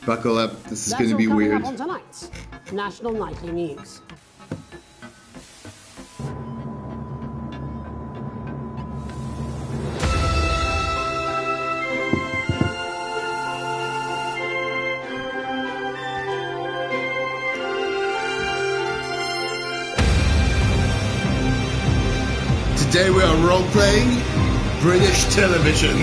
Buckle up. This is going to be weird. That's all coming up on tonight's National Nightly News. Today we are role-playing British television.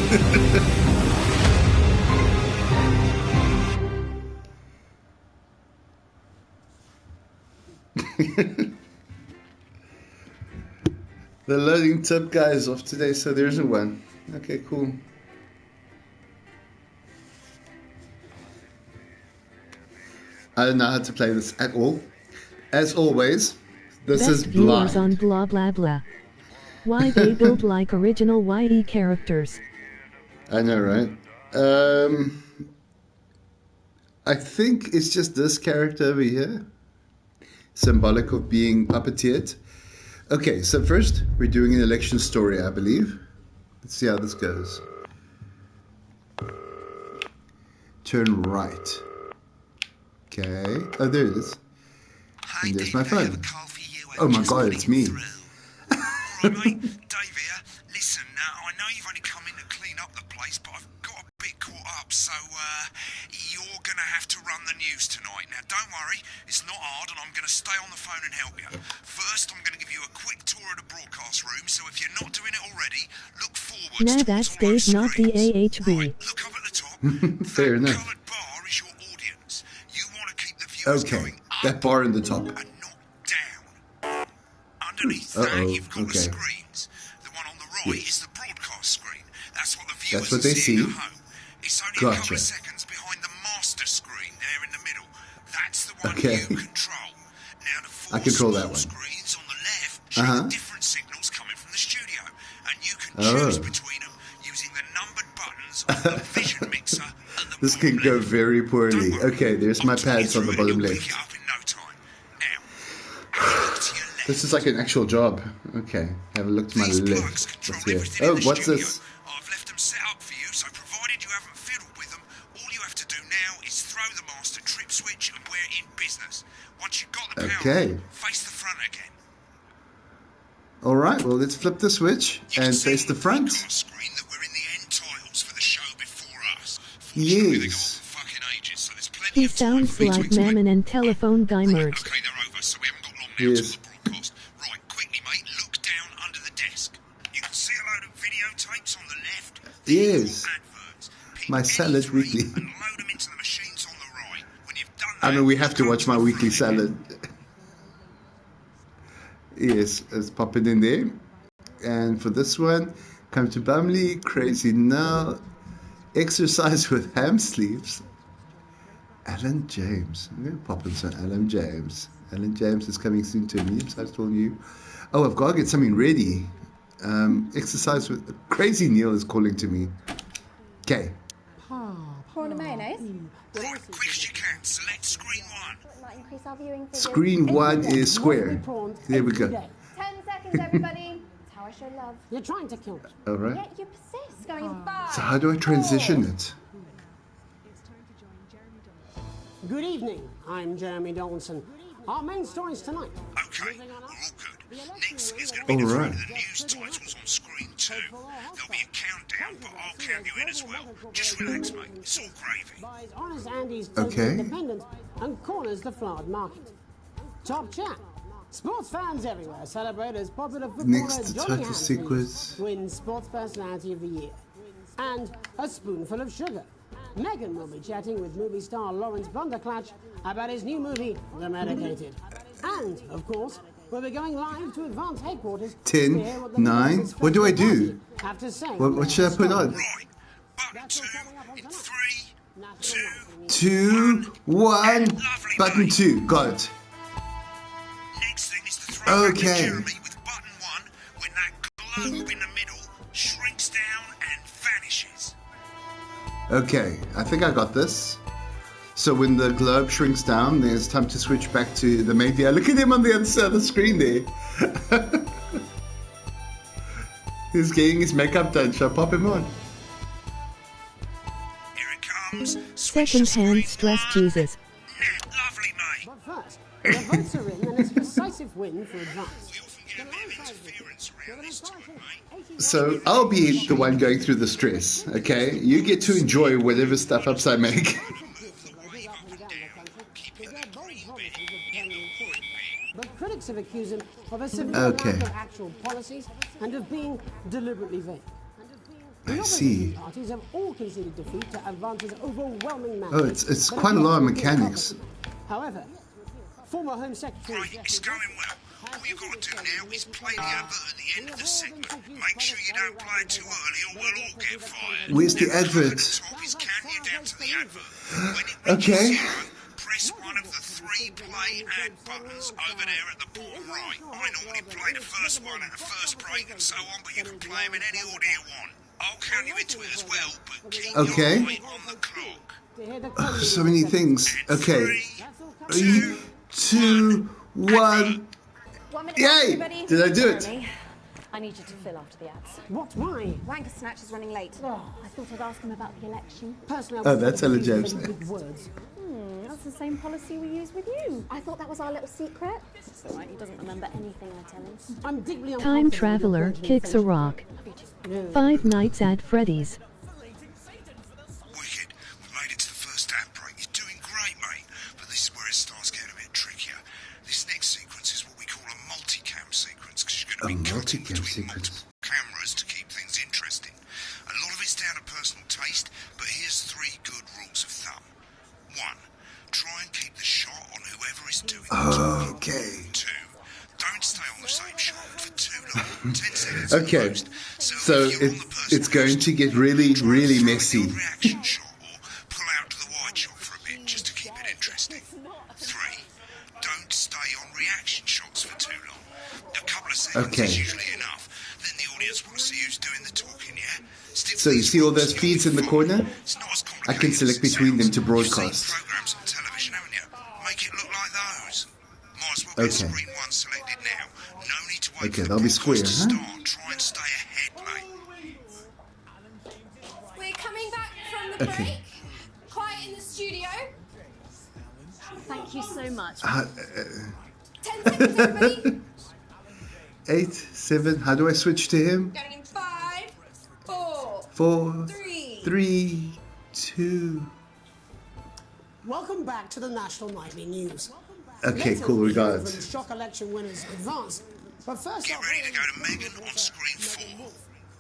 The loading tip guy is off today, so there isn't one. Okay, cool. I don't know how to play this at all. As always, this Best is viewers blind. on blah blah blah. Why they build like original YE characters. I know, right? I think it's just this character over here. Symbolic of being puppeteered. Okay, so first we're doing an election story, I believe. Let's see how this goes. Turn right. Okay. Oh, there it is. And there's my phone. Oh my god, it's me. Alright mate, Dave here. Listen, I know you've only come in to clean up the place, but I've got a bit caught up, so you're gonna have to run the news tonight. Now don't worry, it's not hard and I'm gonna stay on the phone and help you. First, I'm gonna give you a quick tour of the broadcast room, so if you're not doing it already, look forward Now towards that's all those Dave, not the screens. AHB. Right, look up at the top. Fair That enough. coloured bar is your audience. You want to keep the viewers Okay, going up that bar in the top. and not down. Underneath Uh-oh, that, you've got the okay. screens. The one on the right Yes. is the broadcast screen. That's what the viewers That's what they are seeing see. at home. It's only a Gotcha. couple of seconds behind the master screen there in the middle. That's the one Okay. you control. Now, the four I control that small one. screens on the left show Uh-huh. different signals coming from the studio, and you can Oh. choose between them using the numbered buttons on the vision mixer and the This bottom can go left. very poorly. Don't worry, Okay, there's my I'll talk you pads on the through it, bottom you'll left. pick it up in no time. Now, have a look to your left. This is like an actual job. Okay, have a look to my These plugs left. control What's here? everything in Oh, the what's studio. this? I've left them set up for you, so provided you haven't fiddled with them, all you have to do now is throw the master trip switch and we're in business. Once you've got the power Okay. on, face the front again. All right, well, let's flip the switch You and can see face on the front. broadcast screen that we're in the end titles for the show before us. Fortunately, they go on Yes. for fucking ages, so there's plenty He of time sounds for me to like explain. Mammon and Telephone Guy Right, merged. okay, they're over, so we haven't got long now Yes. till the broadcast. Right, quickly, mate, look down under the desk. You can see a load of videotapes on the left. They're Yes. your adverts. Pick My any salad three weekly. and load them into the machines on the right. When you've done I that, mean, we have to come watch my the weekly front again. salad. Yes, let's pop it in there. And for this one, come to Bumley, Crazy Now, Exercise with Ham Sleeves. Alan James. I'm going to pop in some Alan James. Alan James is coming soon to me, so I told you. Oh, I've got to get something ready. Exercise with... Crazy Neil is calling to me. Okay. Prawn and mayonnaise. Right, quick as you can, select screen one. Might increase our viewing figures. Screen one is square. There we go. 10 seconds, everybody. That's how I show love. You're trying to kill me. All right. Yet you persist. Going in 5. So how do I transition it? Good evening, I'm Jeremy Donaldson. Our main stories tonight. Okay, we're all good. Next is going to be the Alright. front of the news titles on screen 2. There'll be a countdown, but I'll count you in as well. Just relax, mate. It's all gravy. Buys honest Andy's Okay. independent and corners the flowered market. Top chat. Sports fans everywhere celebrate as popular footballer Next Johnny title Humphries sequence. wins Sports Personality of the Year. And a spoonful of sugar. Megan will be chatting with movie star Lawrence Blunderclatch about his new movie, The Medicated. And, of course, we'll be going live to Advance Headquarters 10, to hear what the 9. members of What do I Festival do? Party have to say. What should I put on? Right, button 2 in 3, 2, 2, 1, Lovely, button mate. 2. Got it. Next thing is to throw back to Okay. Jeremy with button 1 when that globe in the middle shrinks down and vanishes. Okay, I think I got this. So when the globe shrinks down, then it's time to switch back to the main thing. Look at him on the other side of the screen there. He's getting his makeup done. Shall I pop him on? Here it thumbs. Switch to Second-hand screen stress 1. Jesus. Lovely, mate. But first, the votes are in and it's a decisive win for advance. We often get a bit of interference around this time, mate. So I'll be the one going through the stress, okay? You get to enjoy whatever stuff ups I make. But critics have accused him of a severe Okay. lack of actual policies and of being deliberately vague. The I opposition see. parties have all conceded defeat to Advance's overwhelming mandate. Oh, it's but quite a have lot of yet to appeal mechanics. publicly. However, former Home Secretary Right, it's going well. All you've got to do now is play the advert at the end of the segment. Make sure you don't play it too early or we'll all get fired. Where's the Now, advert? at the top is counting you down to the advert. When it reaches Okay. 0, press one of the 3 play ad buttons over there at the bottom right. I normally play the first one at the first break and so on, but you can play them in any order you want. I'll count you into it as well, but keep Okay. your eye on the clock. to hear the So many things. And Okay. 3, 3, 2, 1. 1 minute, Yay! everybody. Did I do it? Jeremy, I need you to fill after the ads. What? Why? Wanker Snatch is running late. I thought I'd ask him about the election. Personally, Oh, that's Ella James. Big words. That's the same policy we use with you. I thought that was our little secret. It's all right, he doesn't remember anything I tell him. I'm deeply Time uncomfortable traveler with your kicks a friendship. rock. No. 5 Nights at Freddy's. Wicked. We made it to the first ad break. You're doing great, mate. But this is where it starts getting a bit trickier. This next sequence is what we call a multicam sequence, because you're going to be cutting multicam between sequence. multiple cameras to keep things interesting. A lot of it's down to personal taste, but here's 3 good rules of thumb. 1. Try and keep the shot on whoever is doing the talking. Okay. 2. Don't stay on the same shot for too long. 10 seconds Okay. at most. So if you're on the person it's going to get really, try and really throw in messy. the reaction shot or pull out to the wide shot for a bit just to keep it interesting. 3. Don't stay on reaction shots for too long. A couple of seconds Okay. is usually enough. Then the audience want to see who's doing the talking, yeah? Stick So to you these see all rules those and feeds you'll in the be corner? fine. It's not as I can complicated select as it between them sounds. to broadcast. You've seen programs on television, haven't you? Make it look like those. Might as well get Okay. screen 1 selected now. No need to wait Okay, for the that'll be broadcast square, to huh? start. Try and stay ahead, mate. We're coming back from the Okay. break. Quiet in the studio. Thank you so much. 10 seconds, everybody. 8, 7. How do I switch to him? Going in 5, 4, 4, 3. 3, 2. Welcome back to the National Nightly News. Okay, Later, cool. we'll We hear got from it. shock election winners Advance. But first Get up, ready to go to Megan on screen 4.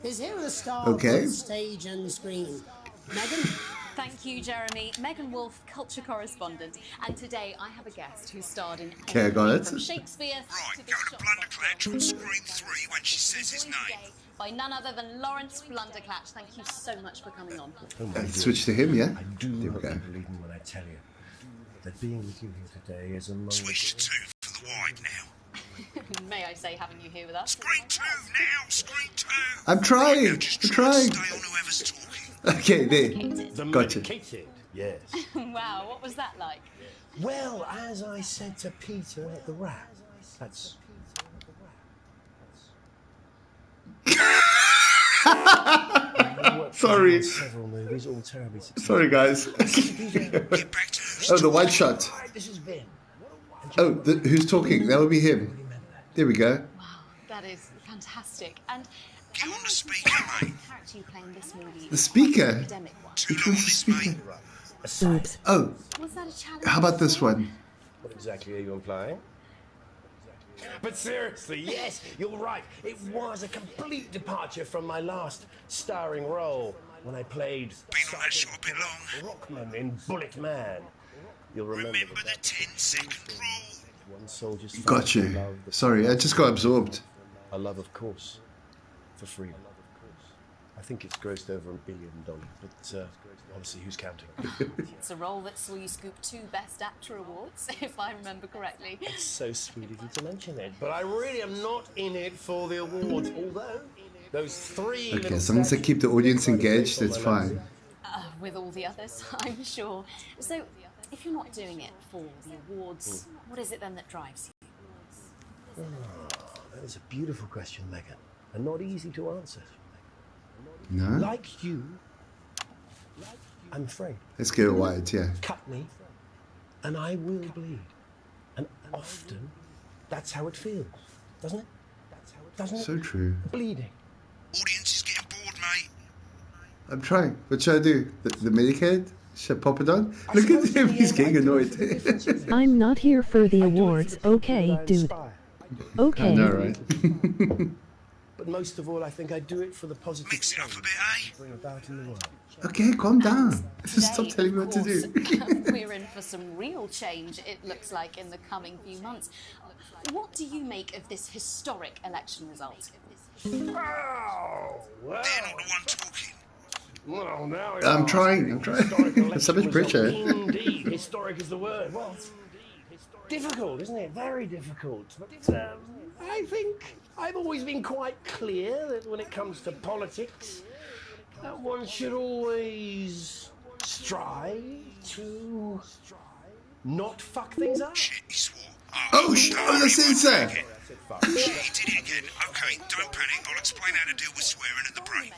is here with a star Okay. on stage and screen. Megan, Thank you, Jeremy. Megan Wolfe, culture correspondent. And today I have a guest who starred in Okay, I got everything it. from Shakespeare Right, to go the to Blunderclatch on screen 3 when she says his joined name. today by none other than Lawrence Blunderclatch. Thank you so much for coming on. Switch to him, yeah? I do There we hope go. you believe me when I tell you that being with you here today is among Switch to 2 for the wide now. May I say, having you here with us? Screen 2 now, screen 2. I'm trying. Now just I'm try and trying. stay on whoever's talking. Okay, there. the Gotcha. medicated. Yes. Wow, what was that like? Well, as I said to Peter at the Rat, that's. Sorry. Several movies, all terribly successful. Sorry, guys. Get back to who's Oh, the talking. wide shot. Hi, this is Vin. Oh, who's talking? That would be him. There we go. Wow, that is fantastic. And Get am I on the right to speaker, say mate. the character you play in this movie The is speaker? quite an academic one. Too Which long one's on the this, speaker? mate. Aside. Oops. Oh, Was that a challenge? how about this one? What exactly are you implying? But seriously, yes, you're right. It was a complete departure from my last starring role when I played Been on that shot a bit long. Rockman in Bullet Man. You'll remember, Remember the that 10-second rule. one soldier's Got fight for you. love, the Sorry, I just got absorbed. a love, of course, for freedom. I think it's grossed over $1 billion, but honestly, who's counting? It's a role that saw you scoop 2 Best Actor awards, if I remember correctly. It's so sweet of you to mention it, but I really am not in it for the awards. Although those 3 Okay, as long as I keep the audience engaged, it's fine. With all the others, I'm sure. So, if you're not doing it for the awards, what is it then that drives you? That is a beautiful question, Megan, and not easy to answer. No? Like you, I'm afraid. Let's go wide, yeah. Cut me, and I will bleed. And often, that's how it feels, doesn't it? Doesn't it? So true. Bleeding. Audience is getting bored, mate. I'm trying. What should I do? The Medicaid? Should I pop it on? Look at him, he's getting annoyed. I'm not here for the awards, okay, dude. Okay. I know, right? But most of all, I think I do it for the positive Mix it up a change bit, eh? bring about in the world. Okay, calm down. Today, Stop telling me what to do. of course, we're in for some real change, it looks like, in the coming few months. What do you make of this historic election result? Oh, well. They're not the one talking. Well, now I'm trying. So much pressure. Indeed, historic is the word. Well, difficult, isn't it? Very difficult. But I think I've always been quite clear that when it comes to politics, one should always strive to not fuck things up. Shit, he swore. Oh, the sensor. Shit, he did it again. Okay, don't panic. I'll explain how to deal with swearing at the break.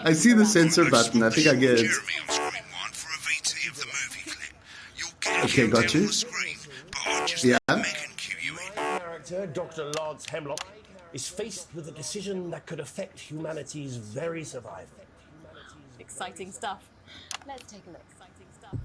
I see the censor button. I think I get it. Jeremy on screen 1 for a VT of the movie clip. You'll get Okay, it got down you. on the screen, but I'll just Yeah. let Megan cue you in. Character, Dr. Lance Hemlock, is faced with a decision that could affect humanity's very survival. Exciting stuff. Let's take a look. Exciting stuff.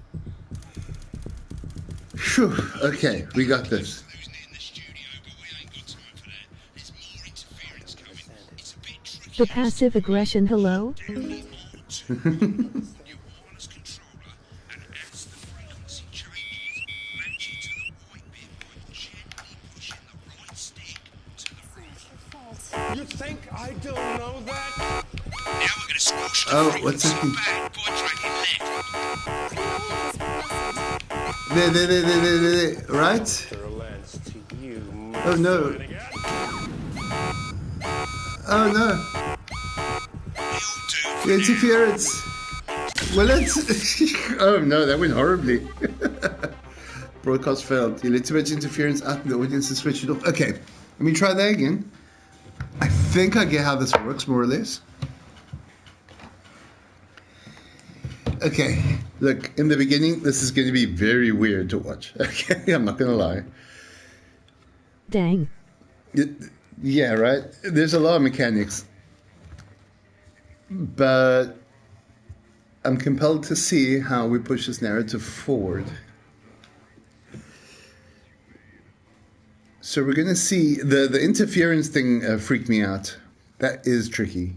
Phew. Okay, we got this. Losing it in the studio, but we ain't got time for that. There's more interference coming. It's a bit tricky. The passive aggression, hello? New wireless controller, and as the frequency changes, match it to the white bit by gently pushing the right stick to the right. You think I don't know that? Now we're going to squash the Oh, frequency what's that? back by dragging left. There. Right? Dr. Lance, to you. Oh no. Oh no. It'll do. The interference. Well, it's. Oh no, that went horribly. Broadcast failed. You let too much interference out, the audience is switched it off. Okay, let me try that again. I think I get how this works, more or less. Okay, look, in the beginning, this is going to be very weird to watch. Okay, I'm not going to lie. Dang. Yeah, right? There's a lot of mechanics. But I'm compelled to see how we push this narrative forward. So we're going to see... The interference thing freaked me out. That is tricky.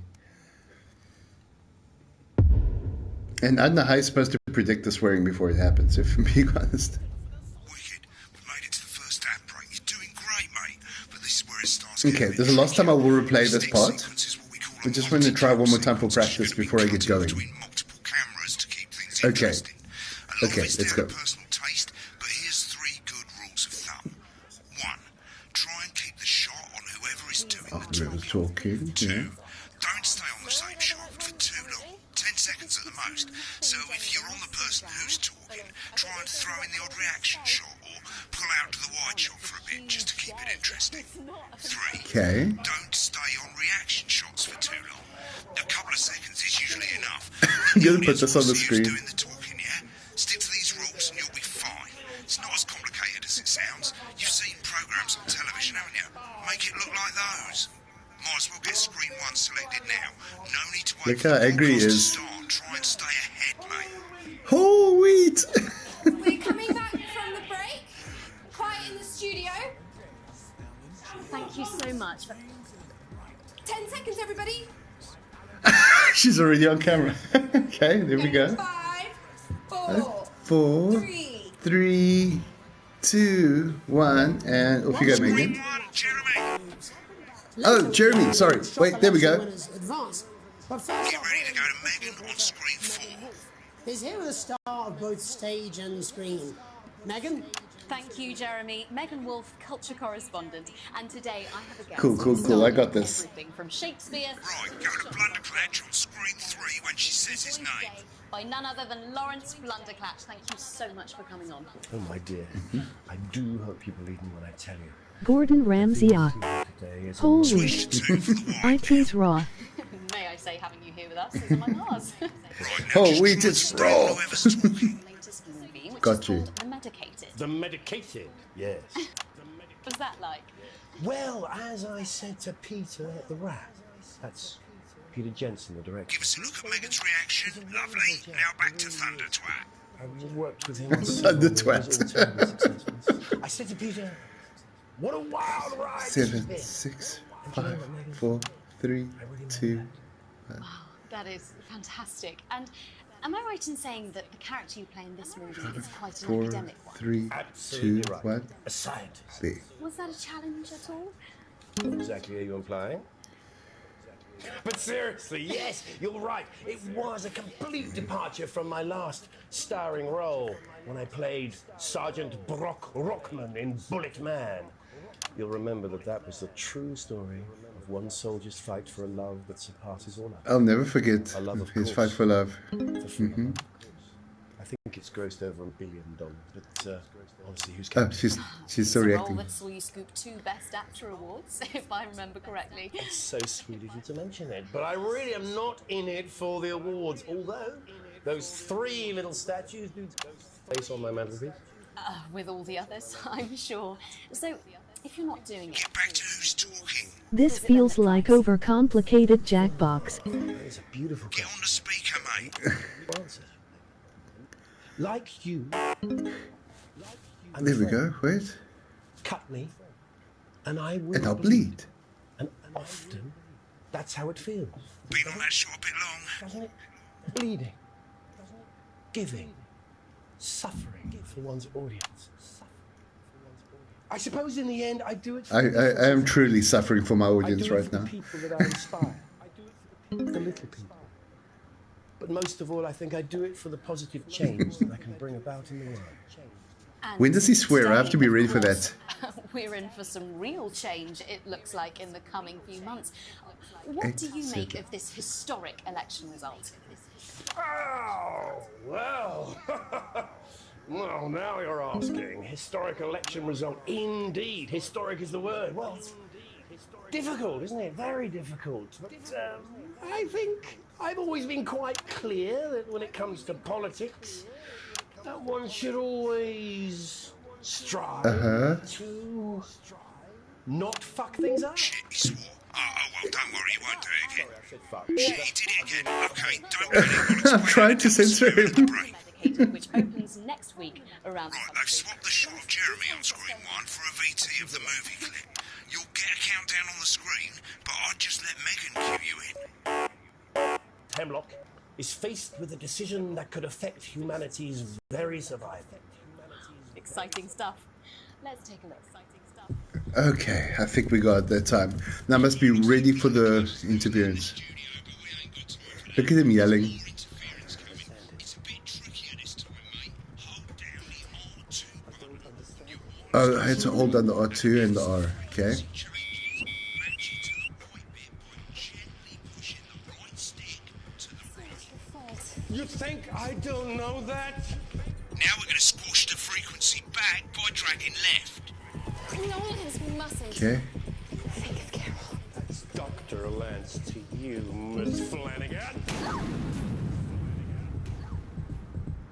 And I don't know how you're supposed to predict the swearing before it happens, if I'm being honest. Wicked. We made it to the first ad break. You're doing great, mate. But this is where it starts. Okay, this is the last time I will replay this part. I just want to try one more time for practice before I get going. Okay. Okay, let's go. Personal taste, but here's 3 good rules of thumb. 1. Try and keep the shot on whoever is doing the Whoever's talking. talking, yeah. 2. Don't stay on the same shot for too long. 10 seconds at the most. So if you're on the person who's talking, try and throw in the odd reaction shot or pull out to the wide shot for a bit just to keep it interesting. 3. Okay. Don't stay on reaction shots for too long. A couple of seconds is usually enough. I'm going to put this on the screen. Doing the talking, yeah? Stick to these rules and you'll be fine. It's not as complicated as it sounds. You've seen programs on television, haven't you? Make it look like those. Might as well get screen 1 selected now. No need to wait Look for how the angry he broadcast is. to start. Try and stay ahead, mate. Oh, wait! We're coming back from the break. Quiet in the studio. Thank you so much. 10 seconds, everybody. She's already on camera. Okay, there we go. 5, 4, 4, 3. 3, 2, 1, and off you go, Megan. Screen 1, Jeremy. Oh, Jeremy, sorry. Wait, there we go. Advance. But first Get off, ready to go to Megan on screen 4. is here with the star of both stage and screen. Megan, Thank you, Jeremy. Megan Wolf, culture correspondent. And today I have a guest. Cool. I got this. Everything from Shakespeare. Right, go to Blunderclatch on screen 3 when she says his name. By none other than Lawrence Blunderclatch. Thank you so much for coming on. Oh, my dear. I do hope you believe me when I tell you. Gordon Ramsay. Holy. IT's raw. May I say, having you here with us is on my Mars. Oh, we just raw. Latest movie, which Got is you. called The Medicated. The Medicated, yes. What's that like? Well, as I said to Peter the Rat, that's Peter Jensen, the director. Give us a look at Megan's reaction. Lovely. Now back to Thunder Twat. I worked with him on Thunder several Twat. little terribly successful. I said to Peter, what a wild ride. 7, 6, 5, 4, 3, 2. That is fantastic. And am I right in saying that the character you play in this movie is quite an 4, academic one? 3, 2, Absolutely right. 1. A scientist. B. Was that a challenge at all? Exactly, are you implying? But seriously, yes, you're right. It was a complete departure from my last starring role when I played Sergeant Brock Rockman in Bullet Man. You'll remember that was the true story of one soldier's fight for a love that surpasses all others. I'll never forget A love, of his course. fight for love. For freedom, of course. I think it's grossed over $1 billion, but honestly, who's Oh, counting? she's still It's a role reacting. that saw you scoop 2 Best Actor awards, if I remember correctly. It's so sweet of you to mention it, but I really am not in it for the awards, although those 3 little statues do face on my mantelpiece. With all the others, I'm sure. So, if you're not doing it, Get back to who's talking. This feels like overcomplicated Jackbox. It's a beautiful Get on the speaker, mate. answer. Like you, I'm There we afraid, go. Wait. cut me, and I will And I'll bleed. And often, that's how it feels, Been on that show a bit long. doesn't it? Bleeding, giving, suffering for one's audience. I suppose in the end, I do it for I am truly suffering for my I audience do it right for the now. people that I inspire. I do it for the little people. But most of all, I think I do it for the positive change that I can bring about in the world. and When does he swear? I have to be today, ready of for course, that. We're in for some real change, it looks like, in the coming few months. What do you 8, make 7. of this historic election result? Oh, well. Well, now you're asking. Historic election result. Indeed. Historic is the word. Well, it's difficult, isn't it? Very difficult. But I think I've always been quite clear that when it comes to politics, that one should always strive to not fuck things up. Shit, he swore. Well, don't worry, he won't do it again. I said fuck. Shit, he did it again. Okay, don't panic. I'm trying to censor him. Medicated, which opens next week around the Right, they've country. swapped the shot of Jeremy on screen 1 for a VT of the movie clip. You'll get a countdown on the screen, but I'd just let Megan cue you in. Hemlock is faced with a decision that could affect humanity's very survival. Exciting stuff. Let's take a look. Exciting stuff. Okay, I think we got that time. Now I must be ready for the interference. Look at him yelling. It's a bit trickier this time, mate. Hold down the R2 button. Oh, I had to hold down the R2 and the R. Okay. Match it to the right bit by gently pushing the right stick to the right. You think I don't know that? Now we're going to squash the frequency back by dragging left. Lawrence, we mustn't. Okay. Think of Carol. That's Dr. Lance to you, Miss Flanagan.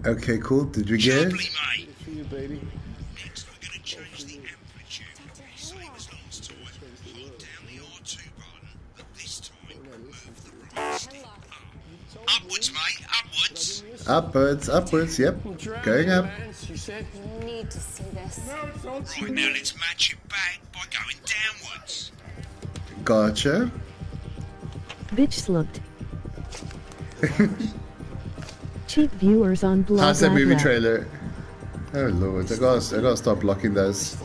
Okay, cool. Did we get it? Lovely, mate. For you, baby. Next, we're going to change the amplitude. Same as last time. Hold down the R2 button, but this time move the right stick up. Upwards, mate. Upwards. Upwards, yep. Going up. Lance, you said. We need to see this. Right, now let's match it back by going downwards. Gotcha. Bitch slugged. Cheap viewers on blah How's that blah movie blah. trailer? Oh lord, I gotta stop blocking those.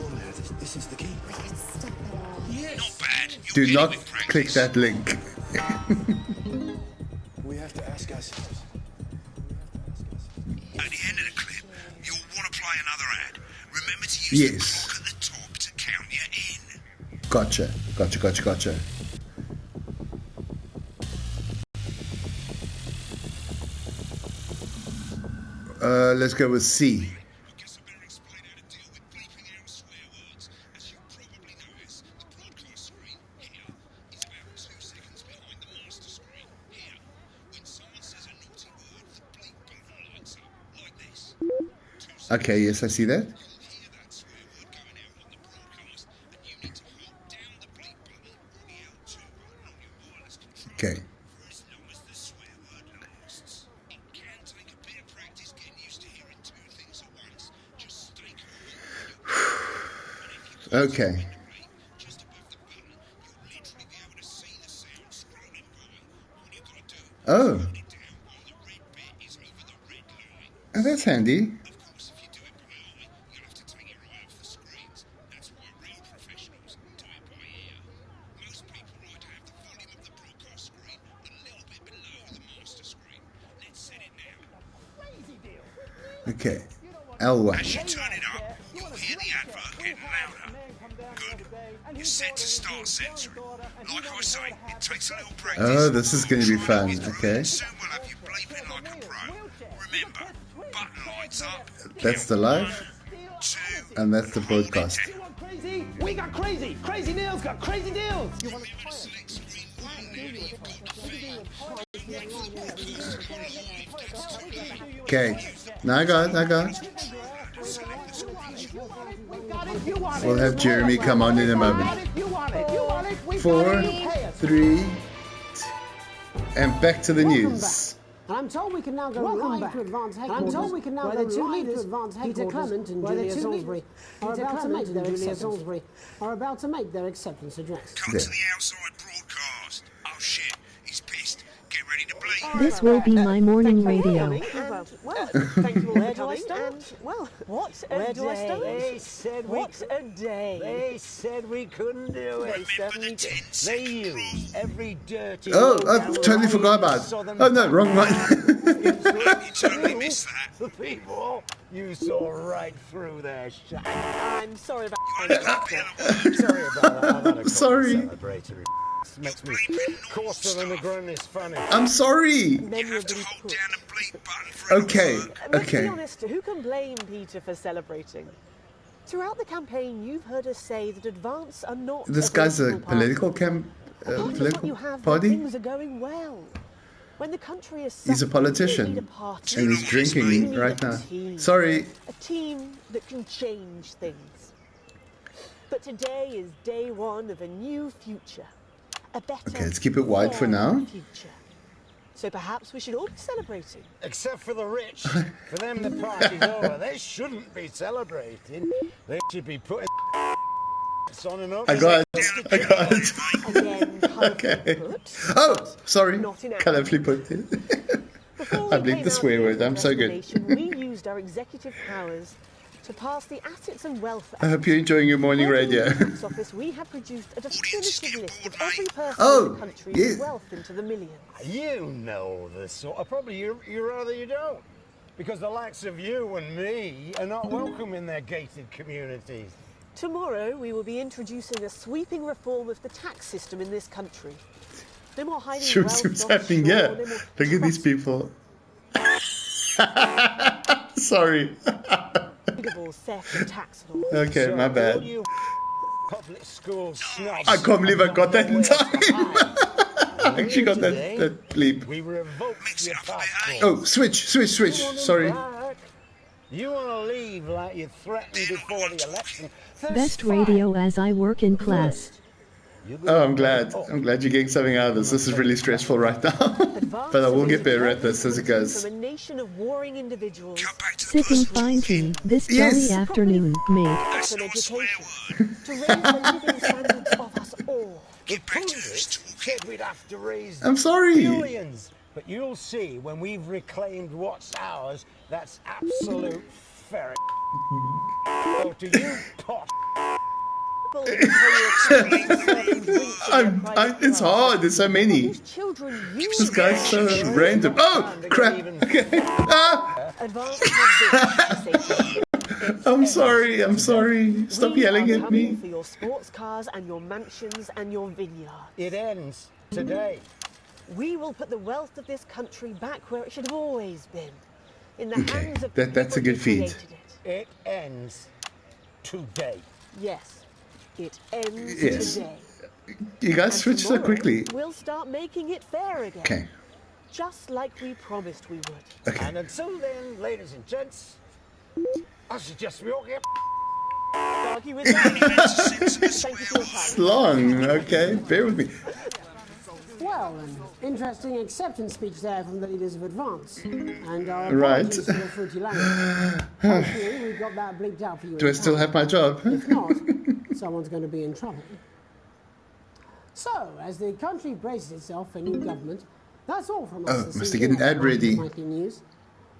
This is the key. We can stop it all. Not bad. You'll Do get it not with practice. click that link. We have to ask ourselves. At the end of the clip, you'll want to play another ad. Remember remember to use Yes. the clock at the top to count you in. Gotcha. Let's go with C. I guess I better explain how to deal with bleeping out swear words. As you probably notice, the broadcast screen here is about 2 seconds behind the master screen here. When someone says a naughty word, the bleep button lights up like this. 2 seconds. Okay, yes, I see that. You'll hear that swear word going out on the broadcast, and you need to hold down the bleep button or the L2 button on your wireless controller Okay. for as long as the swear word lasts. It can take a bit of practice getting used to hearing 2 things at once. Just stay calm while you're Okay. just above the button, you'll literally be able to see the sound scrolling by. All you gotta do Oh. is hold it down while the red bit is over the red line. Oh, that's handy. Of course, if you do it by eye, you'll have to take your eye off the screens. That's why real professionals do it by ear. Most people like to have the volume of the broadcast screen a little bit below the master screen. Let's set it now. Okay. L1. As you turn it up, you'll hear the advert getting louder. Good. You're set to start censoring. Like I was saying, it takes a little practice. Oh, this is going to be Try it fun. with Okay. and soon we'll have you bleeping like a pro. Remember, button lights up. That's the live, 2, and that's the broadcast. You want crazy? We got crazy. Crazy Neil's got crazy deals. You want remember to select screen 1 now. You've got the feed. Okay. Now I got it. We'll have Jeremy come on in a moment. 4, 3, and back to the news. And I'm told we can now go live to advance headquarters. I'm told we can now go live to advance headquarters. Peter Clement and Julia Salisbury are about to make their acceptance address. Come to the outside broadcast. Oh shit, he's pissed. Get ready to bleep. This will be my morning radio. Well, thank you all for coming. And, well, what a day. They said What a day. They said we couldn't do it. Remember the 10 They second used rule. every dirty. Oh, I totally forgot about it. Oh no, wrong one. You totally missed that. The people, you saw right through their shit. I'm sorry about You only got a bit of word. Sorry about that. I've had a Sorry. celebratory. Makes me coarser than the ground is funny. I'm sorry. You have to hold down the bleep button for it to Okay. work. Let's be Okay. honest, who can blame Peter for celebrating? Throughout the campaign, you've heard us say that Advance are not This guy's a political political party. Things are going well. When the country is He's a suffering, we politician, need a party. and he's drinking We need right a now. team. Sorry. A team that can change things. But today is day one of a new future. A better, Okay, let's keep it wide for now. future. So perhaps we should all be celebrating. Except for the rich. For them, the party's over. They shouldn't be celebrating. They should be putting on and up. I got it. Again, Okay. colourfully put. Oh, sorry. Not in Colourfully put it. Before I we believe came the out swear here word. for I'm so good. proclamation, We used our executive powers to pass the Assets and Wealth I hope you're enjoying your morning Working radio. in the tax office, we have produced a definitive list of every person Oh, in the country yeah. with wealth into the millions. You know the sort of. Probably you rather you don't. Because the likes of you and me are not welcome in their gated communities. Tomorrow, we will be introducing a sweeping reform of the tax system in this country. No more hiding Sure, wealth what's happening offshore, here? no more Look at these people. Sorry. unbelievable set of tax laws. Okay, So my all bad. you public school snobs. I can't believe I got that in time. I actually got Today, that bleep. We revoked Mix your it up a bit, passport. Oh, switch. You want 'em Sorry. back? You want to leave like you threatened before the election? That's Best fine. radio as I work in class. Oh, I'm glad. I'm glad you're getting something out of this. This is really stressful right now. But I will get better at this as it goes. From a nation of warring individuals, Cut back to the Sipping personal fine talking. tea this Yes. jolly afternoon, mate. That's an not a swear education, word. to raise the living standards of us all. Get back to Pundits who's talking. said we'd have to raise I'm sorry. billions. But you'll see when we've reclaimed what's ours, that's absolute ferret. So to you, pot. It's hard. There's so many. These children This guy's so random. Oh, crap. Okay. Ah, Advance has this, I'm sorry. I'm sorry. Stop yelling at coming me. for your sports cars and your mansions and your vineyards. It ends today. We will put the wealth of this country back where it should have always been. In the Okay, hands of the that's a people good who feed. created it. It ends today. Yes, it ends Yes. today. You guys And switched so tomorrow, quickly. We'll start making it fair again. Okay. Just like we promised we would. Okay. And until then, ladies and gents, I suggest we all get Argue with that. Thank you for your time. Long. Okay. Bear with me. Well, an interesting acceptance speech there from the leaders of Advance. And our Right. apologies for the fruity language. Hopefully we got that bleeped out for you. Do I in still time. have my job? If not, someone's going to be in trouble. So, as the country braces itself for new government, that's all from us. Oh, this must I evening get an ad on ready? Nightly News.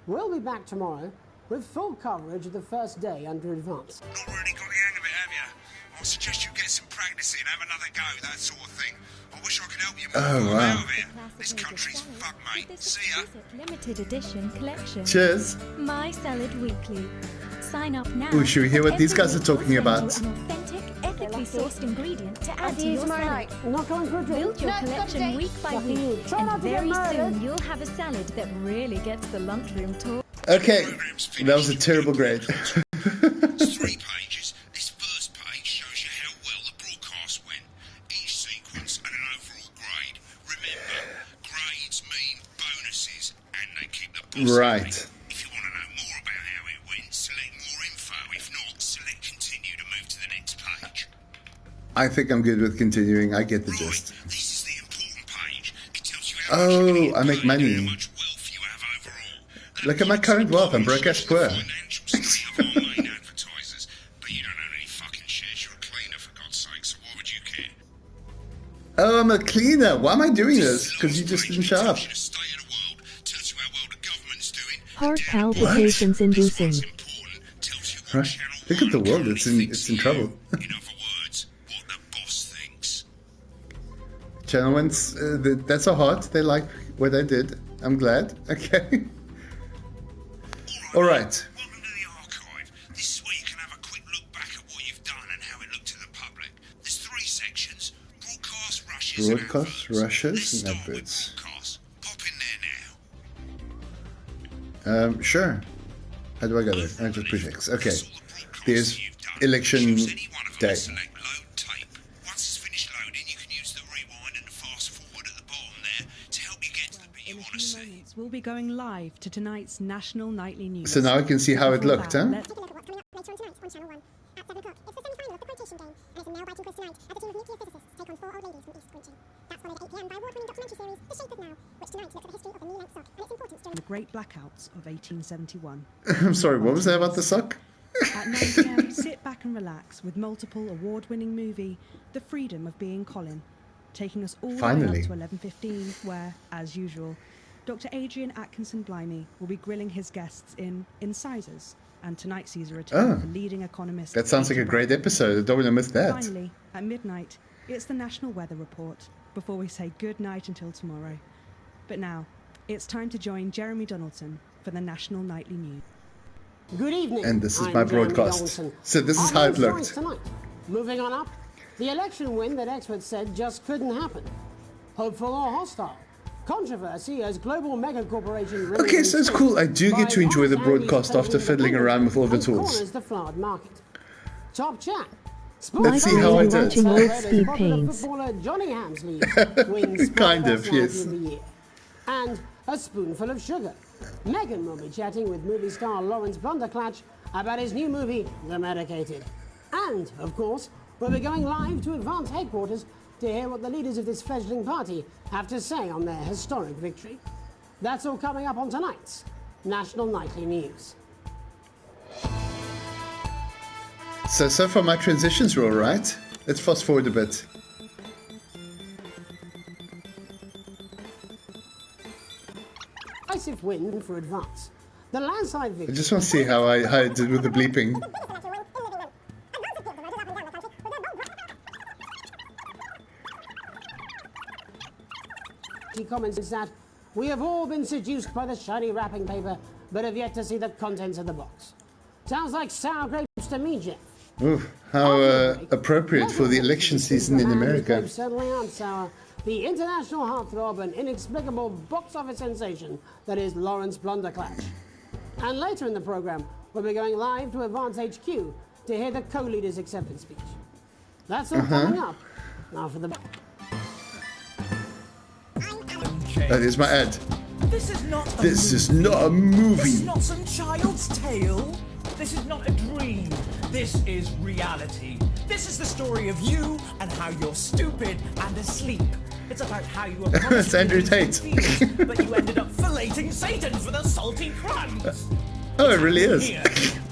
We'll be back tomorrow with full coverage of the first day under Advance. Not really got the hang of it, have you? I suggest you get some practice in, have another go, that sort of thing. I wish I could help you move on out of here. This country's fucked, mate. See ya. Limited edition collection. Cheers. My Salad Weekly. Sign up now. Ooh, should we hear what Every these guys are week talking we'll about? send you an authentic, ethically sourced ingredient to add to your salad. Not going for a drink. Build your collection week by Lucky you. week, Try not and to get very murdered. soon you'll have a salad that really gets the lunchroom talk. Okay. That was a terrible grade. It's 3 pages. This first page shows you how well the broadcast went. Each sequence and an overall grade. Remember, grades mean bonuses, and they keep the boss Right. happy. If you want to know more about how it went, select more info. If not, select continue to move to the next page. I think I'm good with continuing. I get the gist. This is the important page. It tells you how much you're Oh, getting I make paid and money. how much wealth you have overall. Look at my current wealth. I'm broke as poor. Financial state of our main advertisers, but you don't own any fucking shares. You're a cleaner, for God's sake. So why would you care? Oh, I'm a cleaner. Why am I doing this? Because you just didn't show up. Tells you the state of the world. Tells you how well the government's doing. Heart and down the palpitations bottom, this inducing. one's important. Tells you what Huh? channel Look at the one world. currently It's in thinks trouble. you. In other words, what the boss thinks. Channel ones, that's a heart. They like what I did. I'm glad. Okay. All right. Welcome to the archive. This is where you can have a quick look back at what you've done and how it looked to the public. There's 3 sections: broadcast, rushes, Broadcast, and adverts. rushes, Let's and start adverts. with broadcast. Pop in there now. Sure. How do I go there? Enter projects. Okay. That's all the broadcasts There's you've done. election Choose any one of them day. and select load tape. Once it's finished loading, you can use the rewind and the fast forward at the bottom there to help you get to the bit you In a want to few see. moments, we'll be going live to tonight's national nightly news. So now I can see how it Before looked, that, huh? let's- Take a look at what's coming up later on tonight on Channel 1 at 7 o'clock. It's the semi-final of the quotation game, and it's a nail-biting quiz tonight as a team of nuclear physicists take on 4 old ladies from East Quincy. That's followed at 8 p.m. by award-winning documentary series The Shape of Now, which tonight looks at the history of the knee-length sock and its importance during The Great Blackouts of 1871. I'm sorry, what was that about the sock? At 9 p.m, sit back and relax with multiple award-winning movie The Freedom of Being Colin, taking us all the way Finally. up to 11:15, where, as usual, Dr. Adrian Atkinson Blimey will be grilling his guests in Incisors, and tonight sees a return of the leading economist. That sounds like a great episode. I don't want to miss that. Finally, at midnight, it's the National Weather Report, before we say good night until tomorrow. But now, it's time to join Jeremy Donaldson for the National Nightly News. Good evening. And this is I'm my Jeremy broadcast. Donaldson. So this is Our how it main stories looked. Tonight. Moving on up, the election win that experts said just couldn't happen. Hopeful or hostile. Controversy as global mega corporation. Okay, so it's cool. I do get to enjoy the broadcast after fiddling around with all the tools. Corners the flowered market. Top chat. Let's see how I did. Watching old speed paints. Footballer Johnny Hamsley wins Sport Kind of, Personality yes. of the Year. And a spoonful of sugar. Megan will be chatting with movie star Lawrence Blunderclatch about his new movie, The Medicated. And, of course, we'll be going live to Advance headquarters to hear what the leaders of this fledgling party have to say on their historic victory. That's all coming up on tonight's National Nightly News. So far my transitions were alright. Let's fast forward a bit. Decisive win for Advance. The landslide I victory. just want to see how I did with the bleeping. He comments that we have all been seduced by the shiny wrapping paper, but have yet to see the contents of the box. Sounds like sour grapes to me, Jeff. Oof, how appropriate for the election season in America. Certainly aren't sour. The international heartthrob and inexplicable box office sensation that is Lawrence Blunderclatch. And later in the program, we'll be going live to Advance HQ to hear the co-leader's acceptance speech. That's all coming up. Now for the... That is my ad. This is not a This is not a movie. This is not some child's tale. This is not a dream. This is reality. This is the story of you and how you're stupid and asleep. It's about how you were It's Andrew Tate. but you ended up filleting Satan for the salty crumbs. Oh, it really is.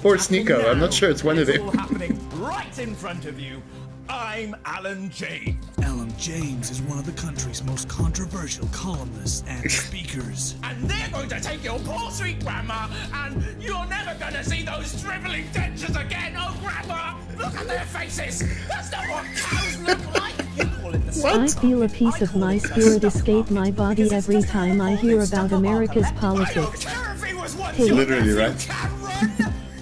Or it's Nico. I'm not sure it's one of It's them. all happening right in front of you. I'm Alan James. Alan James is one of the country's most controversial columnists and speakers. And they're going to take your poor sweet grandma, and you're never going to see those drivelling dentures again. Oh, grandma, look at their faces. That's not what cows look like. You call it the I feel a piece of my spirit escape my body every time I hear about America's politics. Hey. Literally, right?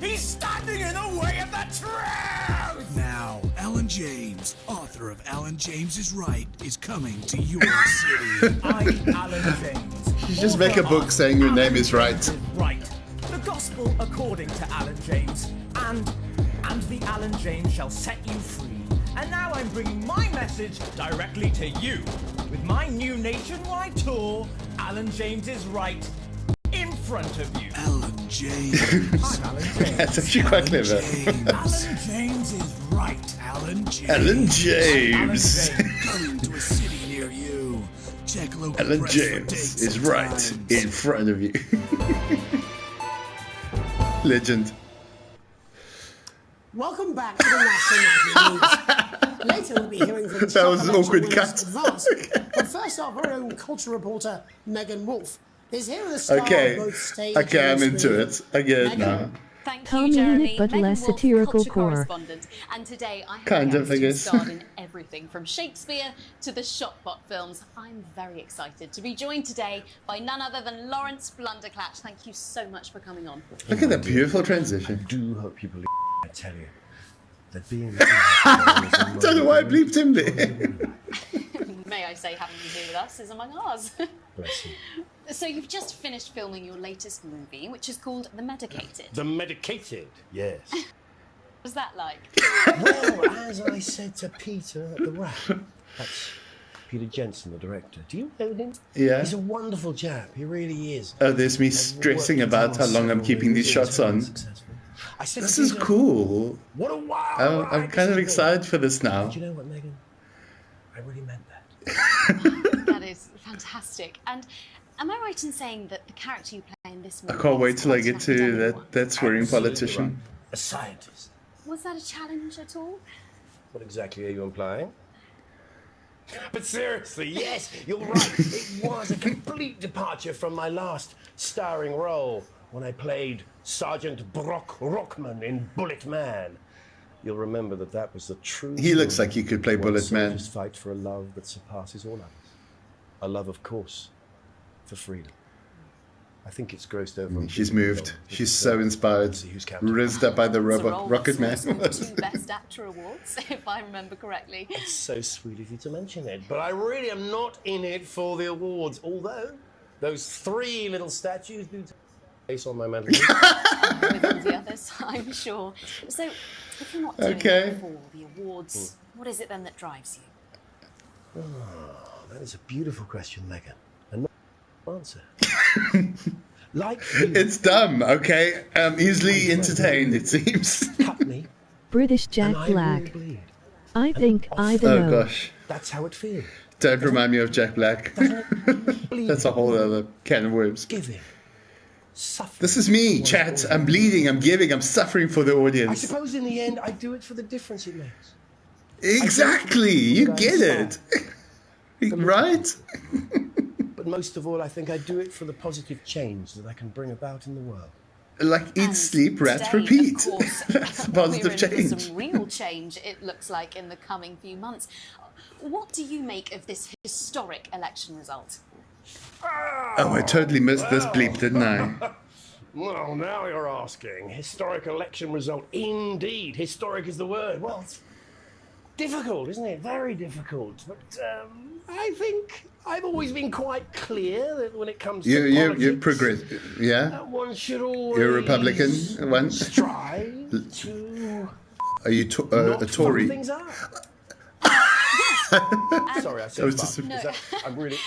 He's standing in the way of the truth. Now, Alan James, author of Alan James is Right, is coming to your city. I'm Alan James. You just make a book saying your name is right. Right. The gospel according to Alan James, and the Alan James shall set you free. And now I'm bringing my message directly to you with my new nationwide tour. Alan James is Right. In front of you. Alan James. I'm Alan James. That's actually quite clever. Alan James is right. Alan James. Alan James. Coming to a city near you. Check local Alan press for James dates is and right times. in front of you. Legend. Welcome back to the National Nightly News. Later we'll be hearing from That was an awkward Advance. cut. But first off, our own culture reporter, Megan Wolf, is here with a star Okay. of both stage Okay, I'm and into screen. it. I get it now. Thank Tom you, Jeremy. Unit, but Megan less Wolf, satirical culture core. correspondent. And today I have Kind a of, guest I who guess. starred in everything from Shakespeare to the Shotbot films. I'm very excited to be joined today by none other than Lawrence Blunderclatch. Thank you so much for coming on. Look at that beautiful transition. I do hope you believe I tell you that being I don't know why I bleeped him there. May I say, having you here with us is among ours. Bless you. So you've just finished filming your latest movie, which is called The Medicated. The medicated, yes. What was that like? Well, as I said to Peter at the Wrap, that's Peter Jensen, the director. Do you know him? Yeah. He's a wonderful chap. He really is. Oh, there's me stressing about how long I'm keeping these shots on. I said This to is Peter, cool. What a wild I'm ride kind of this has excited been. for this now. Do you know what, Megan? I really meant that. That is fantastic. And am I right in saying that the character you play in this I movie can't wait is till I quite get an to academic one? that swearing Absolutely politician. right. A scientist. Was that a challenge at all? What exactly are you implying? But seriously, yes, you're right. It was a complete departure from my last starring role when I played Sergeant Brock Rockman in Bullet Man. You'll remember that was the true. He looks story like he could play of when Bullet Man. soldiers fight for a love that surpasses all others. A love, of course, for freedom. I think it's grossed over. She's moved. She's so inspired. Rizzed up by the It's a role Rocket Man. that's won 2 Best Actor awards, if I remember correctly. It's so sweet of you to mention it, but I really am not in it for the awards, although those 3 little statues do take place on my mantle. With all the others, I'm sure. So, if you're not doing it for the awards, what is it then that drives you? Oh, that is a beautiful question, Megan. And no answer. Like you, It's dumb, okay? Easily entertained, it seems. cut me, British Jack and I Black. really bleed. I think I Oh don't know. gosh. That's how it feels. Don't remind me of Jack Black. That's a whole other can of worms. Giving. Suffering. This is me, chat. I'm bleeding, I'm giving, I'm suffering for the I audience. suppose in the end, I do it for the difference it makes. Exactly, you get it. Right? But most of all, I think I do it for the positive change that I can bring about in the world. Like eat, And sleep, rat, today, repeat. Of course, That's a we're positive in for change. some real change, it looks like, in the coming few months. What do you make of this historic election result? Oh, I totally missed this bleep, didn't I? Well, now you're asking. Historic election result. Indeed. Historic is the word. Well, it's difficult, isn't it? Very difficult. But I think I've always been quite clear that when it comes to politics... You're progressive, yeah? One should always... You're a Republican, one? strive to... Are you a Tory? Things up. Sorry, I said I'm really...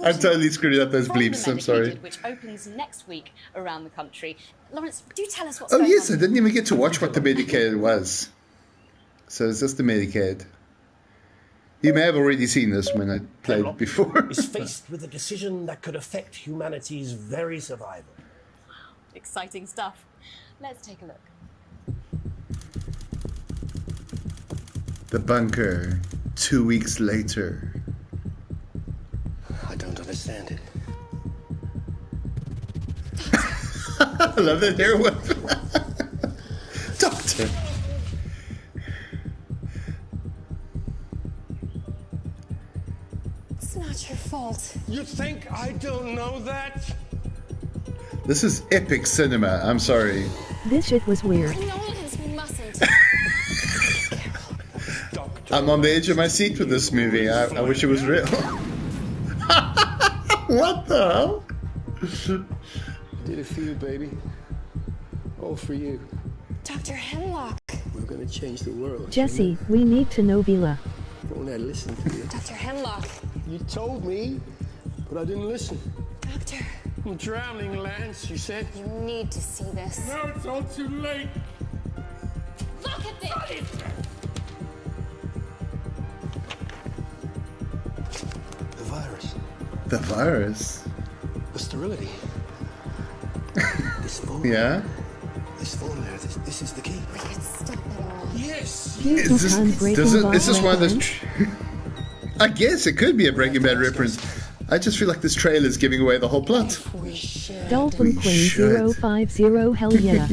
I'm totally screwing up those bleeps, I'm sorry. Which opens next week around the country. Lawrence, do tell us what's Oh going yes, on. I didn't even get to watch what the Medicaid was. So it's just the Medicaid. You may have already seen this when I played it before. Is faced with a decision that could affect humanity's very survival. Exciting stuff. Let's take a look. The bunker, 2 weeks later. I don't understand it. I love that hair whip. Doctor. It's not your fault. You think I don't know that? This is epic cinema, I'm sorry. This shit was weird. Cannolis, we mustn't. I'm on the edge of my seat with this movie. I wish it was real. What the hell? I did it for you, baby. All for you. Dr. Hemlock. We're gonna change the world. Jesse, we need to know Vila. Won't I listen to you? Dr. Hemlock. You told me, but I didn't listen. Doctor. I'm drowning, Lance, you said. You need to see this. Now it's all too late. Look at this! The virus. The virus? The sterility. This phone. Yeah? This phone there, this is the key. We can stop it all. Yes! Is this one of those... I guess it could be a Breaking Bad reference. I just feel like this trailer is giving away the whole plot. Dolphin Queen 050, hell yeah.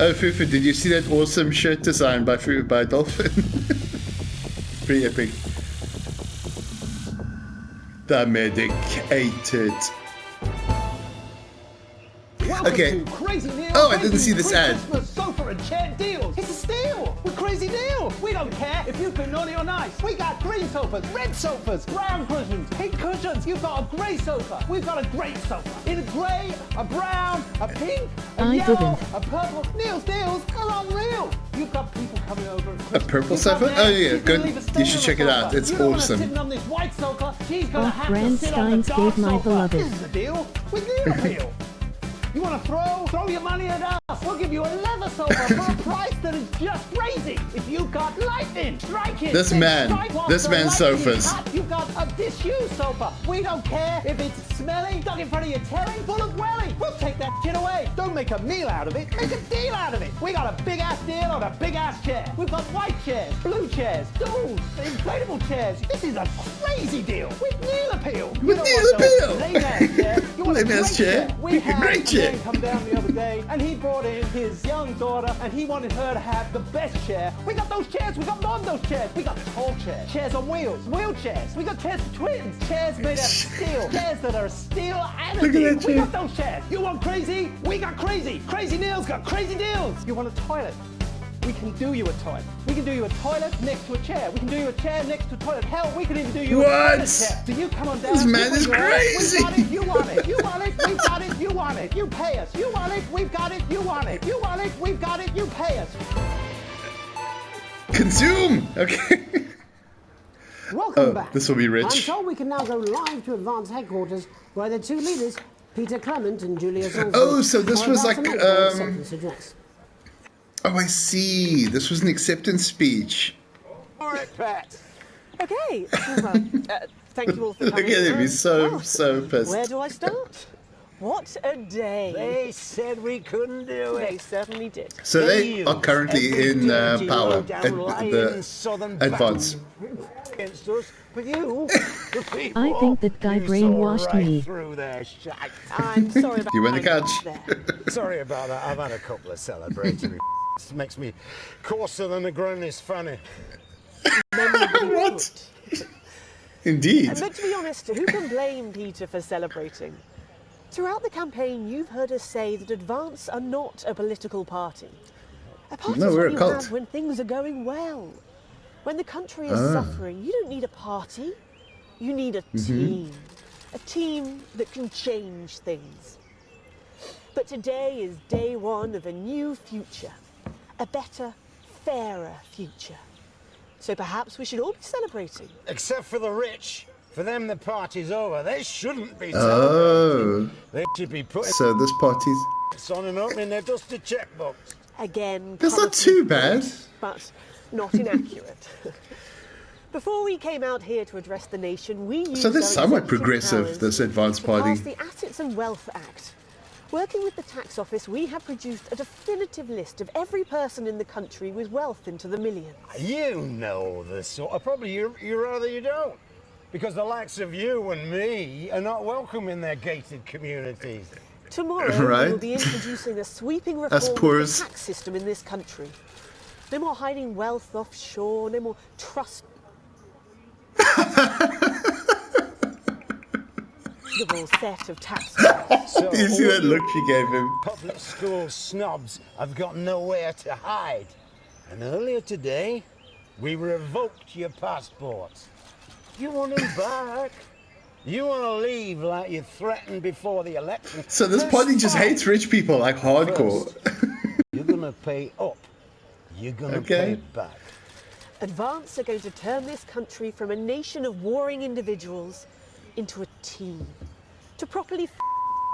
Oh, Fufu, did you see that awesome shirt design by Dolphin? Pretty epic. The Medicated. Okay. Oh, I didn't see this ad. Christmas sofa and chair deals. It's a steal. We're crazy deal. We don't care if you put naughty or nice. We got green sofas, red sofas, brown cushions, pink cushions. You've got a grey sofa. We've got a great sofa. In a grey, a brown, a pink, a yellow, a purple. Neil's deals are unreal. You've got people coming over. A purple sofa? Oh yeah, good. You should check it out. It's awesome. Sitting on this white sofa. She's gonna Off have brand to sit on the Steins dark gave my sofa. beloved. This is the deal with Neil Appeal. You want to throw your money at us? We'll give you a leather sofa for a price that is just crazy. If you've got lightning, strike it. This man's sofas. You've got a disused sofa. We don't care if it's smelly, stuck in front of your telly, full of welly. We'll take that shit away. Don't make a meal out of it. Make a deal out of it. We got a big ass deal on a big ass chair. We've got white chairs, blue chairs, stools, inflatable chairs. This is a crazy deal with Neil Appeal. With Neil Appeal. Lame-ass chair. You want a Lame-ass chair. We had Great chair. a man come down the other day and he brought in his young daughter and he wanted her to have the best chair. We got those chairs. We got more than those chairs. We got tall chairs, chairs on wheels, wheelchairs. We got chairs for twins, chairs made out of steel, chairs that are steel and a deal. We got those chairs. You want crazy? We got crazy. Crazy Neil's got crazy deals. You want a toilet? We can do you a toilet. We can do you a toilet next to a chair. We can do you a chair next to a toilet. Hell, we can even do you a toilet chair. So you come on down. This man is crazy. We got it. You want it. You want it. We've got it. You want it. You pay us. You want it. We've got it. You want it. You want it. We've got it. You pay us. Consume. Okay. Welcome back. This will be rich. I'm told we can now go live to Advance Headquarters, where the two leaders, Peter Clement and Julia Salisbury, Oh, so this was like, acceptance address. Oh, I see. This was an acceptance speech. All right, Pat. Okay. Well, thank you all for Look coming. at him. He's so pissed. Where do I start? What a day. They said we couldn't do it. They certainly did. So they are currently in power at the Advance. Against us, but you, the people, I think that guy brainwashed me. through their shit. I'm sorry about You win the catch. Sorry about that. I've had a couple of celebratory. It makes me coarser than a grown is funny. What? Indeed. But to be honest, who can blame Peter for celebrating? Throughout the campaign, you've heard us say that Advance are not a political party. A party is we're what a you cult. have when things are going well. When the country is suffering, you don't need a party. You need a team. A team that can change things. But today is day one of a new future. A better, fairer future. So perhaps we should all be celebrating. Except for the rich. For them, the party's over. They shouldn't be Oh. celebrating. They should be putting So this party's... on and opening their dusty checkbooks. Again, That's not too bad. but not inaccurate. Before we came out here to address the nation, we used So this is our somewhat executive progressive, powers this advanced to party. pass the Assets and Wealth Act. Working with the tax office, we have produced a definitive list of every person in the country with wealth into the millions. You know the sort of... Probably you rather you don't. Because the likes of you and me are not welcome in their gated communities. Tomorrow, Right. we will be introducing a sweeping Us reform of poors. the tax system in this country. No more hiding wealth offshore, no more trust... set of tax laws. So You see all that look she gave him? Public school snobs have got nowhere to hide. And earlier today, we revoked your passports. You want them back? You want to leave like you threatened before the election? So this party just hates rich people like hardcore. You're going to pay up. You're going to pay back. Advance are going to turn this country from a nation of warring individuals into a team. To properly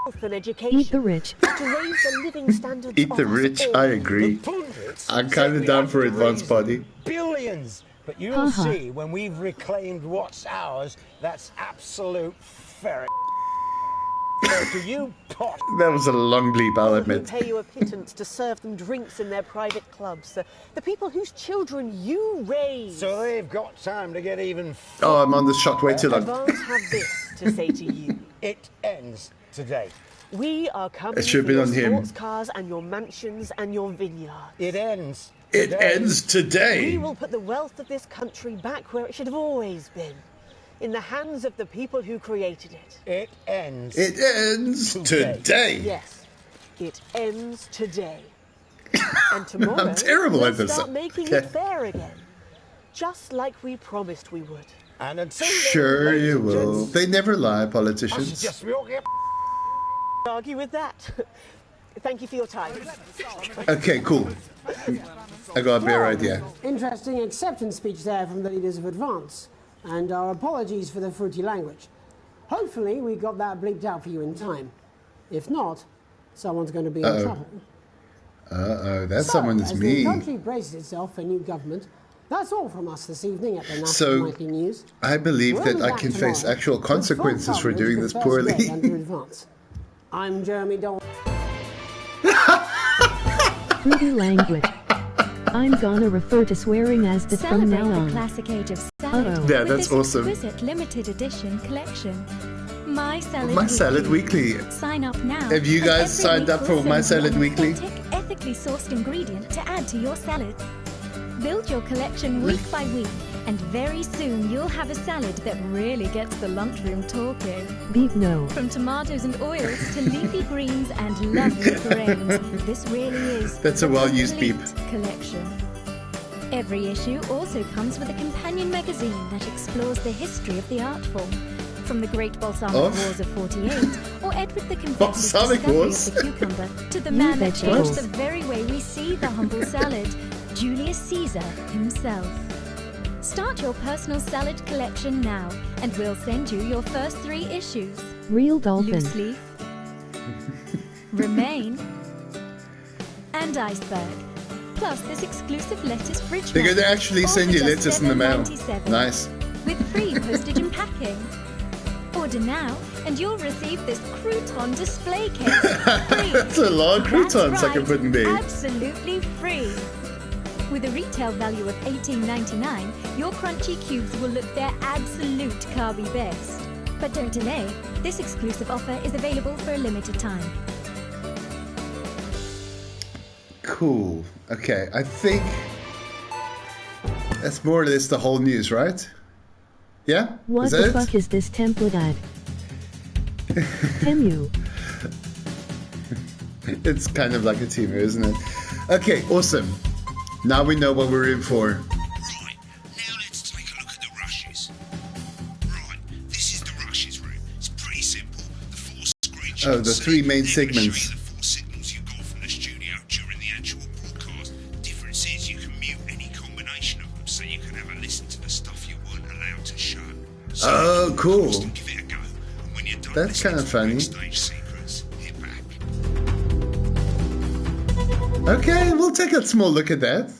health and education. Eat the rich. To raise the living standards Eat of the us rich, all. I agree. I'm kind of down for advanced party. Billions. But you'll see when we've reclaimed what's ours, that's absolute ferret. To you pot. That was a long bleep, I'll Who admit. pay you a pittance to serve them drinks in their private clubs. The people whose children you raise. So they've got time to get even... Oh, I'm on this shot way too long. Advance have this to say to you. It ends today. We are coming It should for be your on him. sports cars and your mansions and your vineyards. It ends. It ends We today. will put the wealth of this country back where it should have always been. In the hands of the people who created it. It ends. It ends today. Yes, it ends today. And tomorrow, I'm terrible we'll at this. start making Okay. it fair again. Just like we promised we would. And until Sure you will. They never lie, politicians. Just walk up. Argue with that. Thank you for your time. Okay, cool. I got a better idea. Interesting acceptance speech there from the leaders of Advance. And our apologies for the fruity language. Hopefully we got that bleeped out for you in time. If not, someone's going to be in trouble. That someone is as me. the country braces itself for new government, that's all from us this evening at the National So, Nightly News. I believe We'll that be I back can face tomorrow actual with full consequences for coverage doing of this the first day poorly. under Advance. I'm Jeremy Dol. Fruity language. I'm gonna refer to swearing as the from Celebrate now the on. classic age of salad Uh-oh. Yeah, with that's this awesome. exquisite limited edition collection. My Salad My Weekly. Salad Weekly. Sign up now. Have you and guys every signed week up we'll for My send you Salad an Weekly? authentic, ethically sourced ingredient to add to your salad. Build your collection week by week, and very soon you'll have a salad that really gets the lunchroom talking. Beef no. From tomatoes and oils to leafy greens and lovely grains, this really is That's a well-used beep. collection. Every issue also comes with a companion magazine that explores the history of the art form. From the Great Balsamic Of? Wars of 48, or Edward the Confessor's Balsamic discovery Wars? of the cucumber, to the You man that changed vegetables. the very way we see the humble salad, Julius Caesar himself. Start your personal salad collection now, and we'll send you your first 3 issues. Real dolphin. Loose leaf, Remain, and Iceberg. Plus this exclusive lettuce fridge They're going to magnet, actually all send for you just lettuce in the mail. $7.97, Nice. with free postage and packing. Order now, and you'll receive this crouton display case free. That's a lot of That's croutons I can right, put in there. absolutely free. With a retail value of $18.99, your crunchy cubes will look their absolute carby best. But don't delay. This exclusive offer is available for a limited time. Cool. Okay, I think that's more or less the whole news, right? Yeah? What Is the that fuck is this template ad? Temu. It's kind of like a teamer, isn't it? Okay, awesome. Now we know what we're in for. Right, now let's take a look at the rushes. Right, this is the rushes room. It's pretty simple. The 4 screens. Oh, the 3 main segments. The 4 signals you got from the studio during the actual broadcast. Difference is you can mute any combination of them, so you can have a listen to the stuff you weren't allowed to show. So Oh, cool. give it a go. And when you're done That's kind of funny. backstage secrets, hit back. Okay, we'll take a small look at that.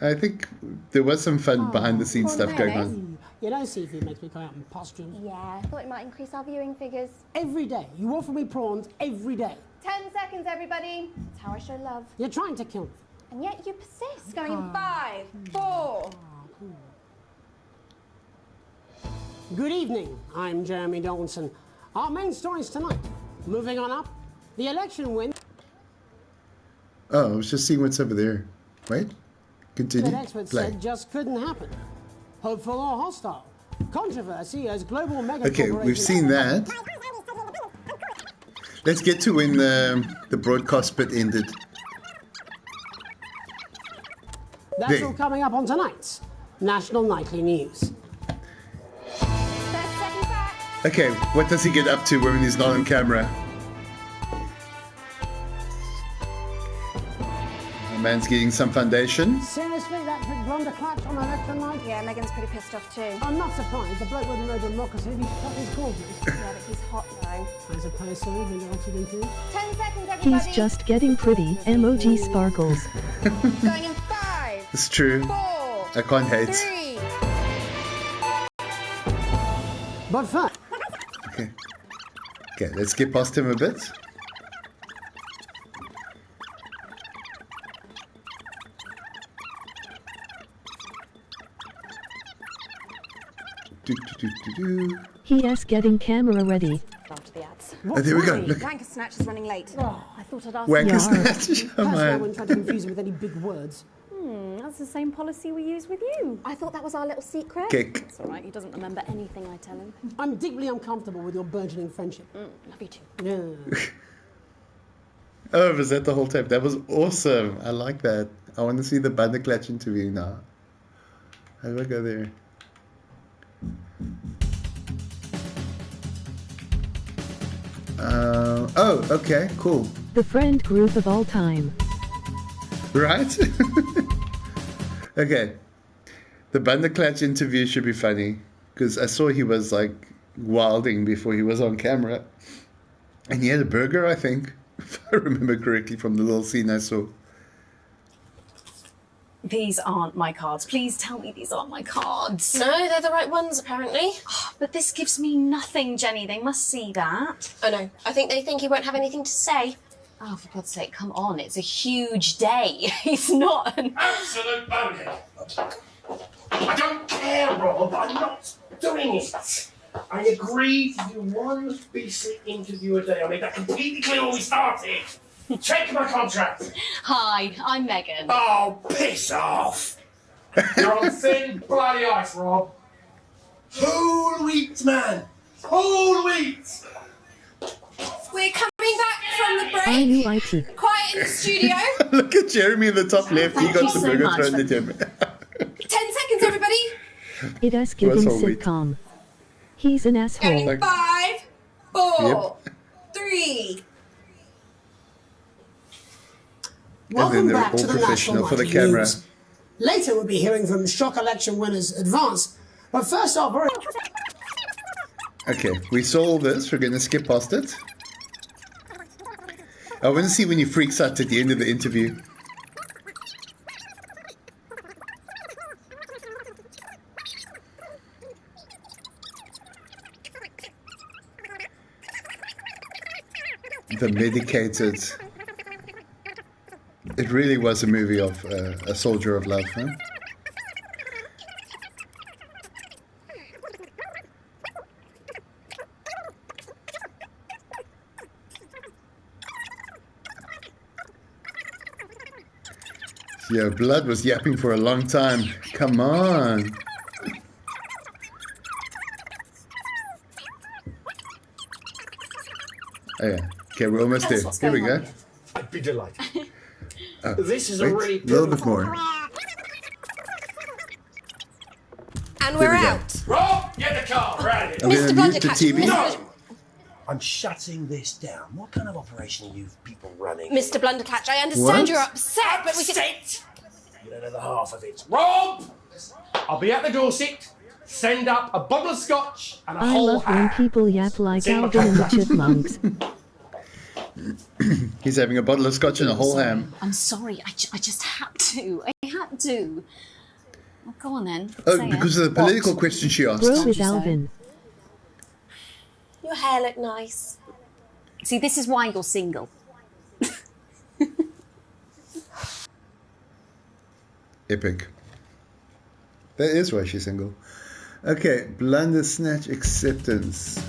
I think there was some fun behind the scenes stuff going on. You know, seafood makes me go out in postures. Yeah, I thought it might increase our viewing figures. Every day. You offer me prawns every day. 10 seconds, everybody. That's how I show love. You're trying to kill me. And yet you persist. Going in 5, 4. Good evening. I'm Jeremy Donaldson. Our main stories tonight. Moving on up. The election win. Oh, I was just seeing what's over there. Right? Continue. That experts Play. said just couldn't happen. Hopeful or hostile. Controversy as global mega Okay, we've seen that. Let's get to when the broadcast bit ended. That's There. all coming up on tonight's National Nightly News. Okay, what does he get up to when he's not on camera? A man's getting some foundation. Seriously, that big blunder clutch on election night? Yeah, Megan's pretty pissed off too. I'm not surprised. The bloke with no democracy, he shut his corners. Yeah, but he's hot though. I suppose so, when you're what you can do. 10 seconds, everybody. He's just getting pretty. Emoji sparkles. Going in 5, It's true. 4, I can't hate. 3. But first. Okay, let's get past him a bit. He is getting camera ready. After the ads. Oh, there we go. Look. Wanker Snatch is running late. Oh, I thought I'd ask Wanker you. Snatch. Oh, That's why I man. wouldn't try to confuse him with any big words. That's the same policy we use with you. I thought that was our little secret. Kick. It's all right, he doesn't remember anything I tell him. I'm deeply uncomfortable with your burgeoning friendship. Love you too. Yeah. Oh, was that the whole time? That was awesome. I like that. I want to see the Banderklatch interview now. How do I go there? Oh, okay, cool. The friend group of all time. Right? Okay. The Banderklatch interview should be funny because I saw he was like wilding before he was on camera. And he had a burger, I think, if I remember correctly from the little scene I saw. These aren't my cards. Please tell me these aren't my cards. No, they're the right ones, apparently. Oh, but this gives me nothing, Jenny. They must see that. Oh no, I think they think he won't have anything to say. Oh, for God's sake, come on. It's a huge day. He's not an... Absolute bonehead. I don't care, Rob. I'm not doing it. I agreed to do one basic interview a day. I made that completely clear when we started. Check my contract. Hi, I'm Megan. Oh, piss off. You're on thin, bloody ice, Rob. Whole wheat, man. Whole wheat. We're coming back from the break. I knew IT. Quiet in the studio. Look at Jeremy in the top left. He Thank got you the so burger much thrown for- at him. 10 seconds, everybody. It is giving all wheat. sitcom. He's an Going asshole. in 5, 4, Yep. 3. Welcome they're back all to the professional National for the Nightly camera. News. Later we'll be hearing from shock election winners Advance. But first off, Okay, we saw all this. We're going to skip past it. I want to see when he freaks out at the end of the interview. The Medicated. It really was a movie of a soldier of love, huh? Yeah, Blood was yapping for a long time. Come on. Oh, yeah. Okay, we're almost there. Here we go. I'd be delighted. Oh, This is wait, a really a little bit more. And There we're we go. out. Rob, get the car. We're out of here. I'm going to mute the TV. No! I'm shutting this down. What kind of operation are you people running? Mr. Blunderclatch, I understand What? you're upset, but we can... You don't know the half of it. Rob! I'll be at the Dorset. Send up a bottle of scotch and a I whole love when people yap like Alvin and the Chipmunks. He's having a bottle of scotch and a whole ham. I'm sorry, I just had to. I had to. Well, go on then. Oh, Say because it. of the political question she asked. Bro is Alvin. Your hair looked nice. See, this is why you're single. Epic. That is why she's single. Okay, blunder snatch acceptance.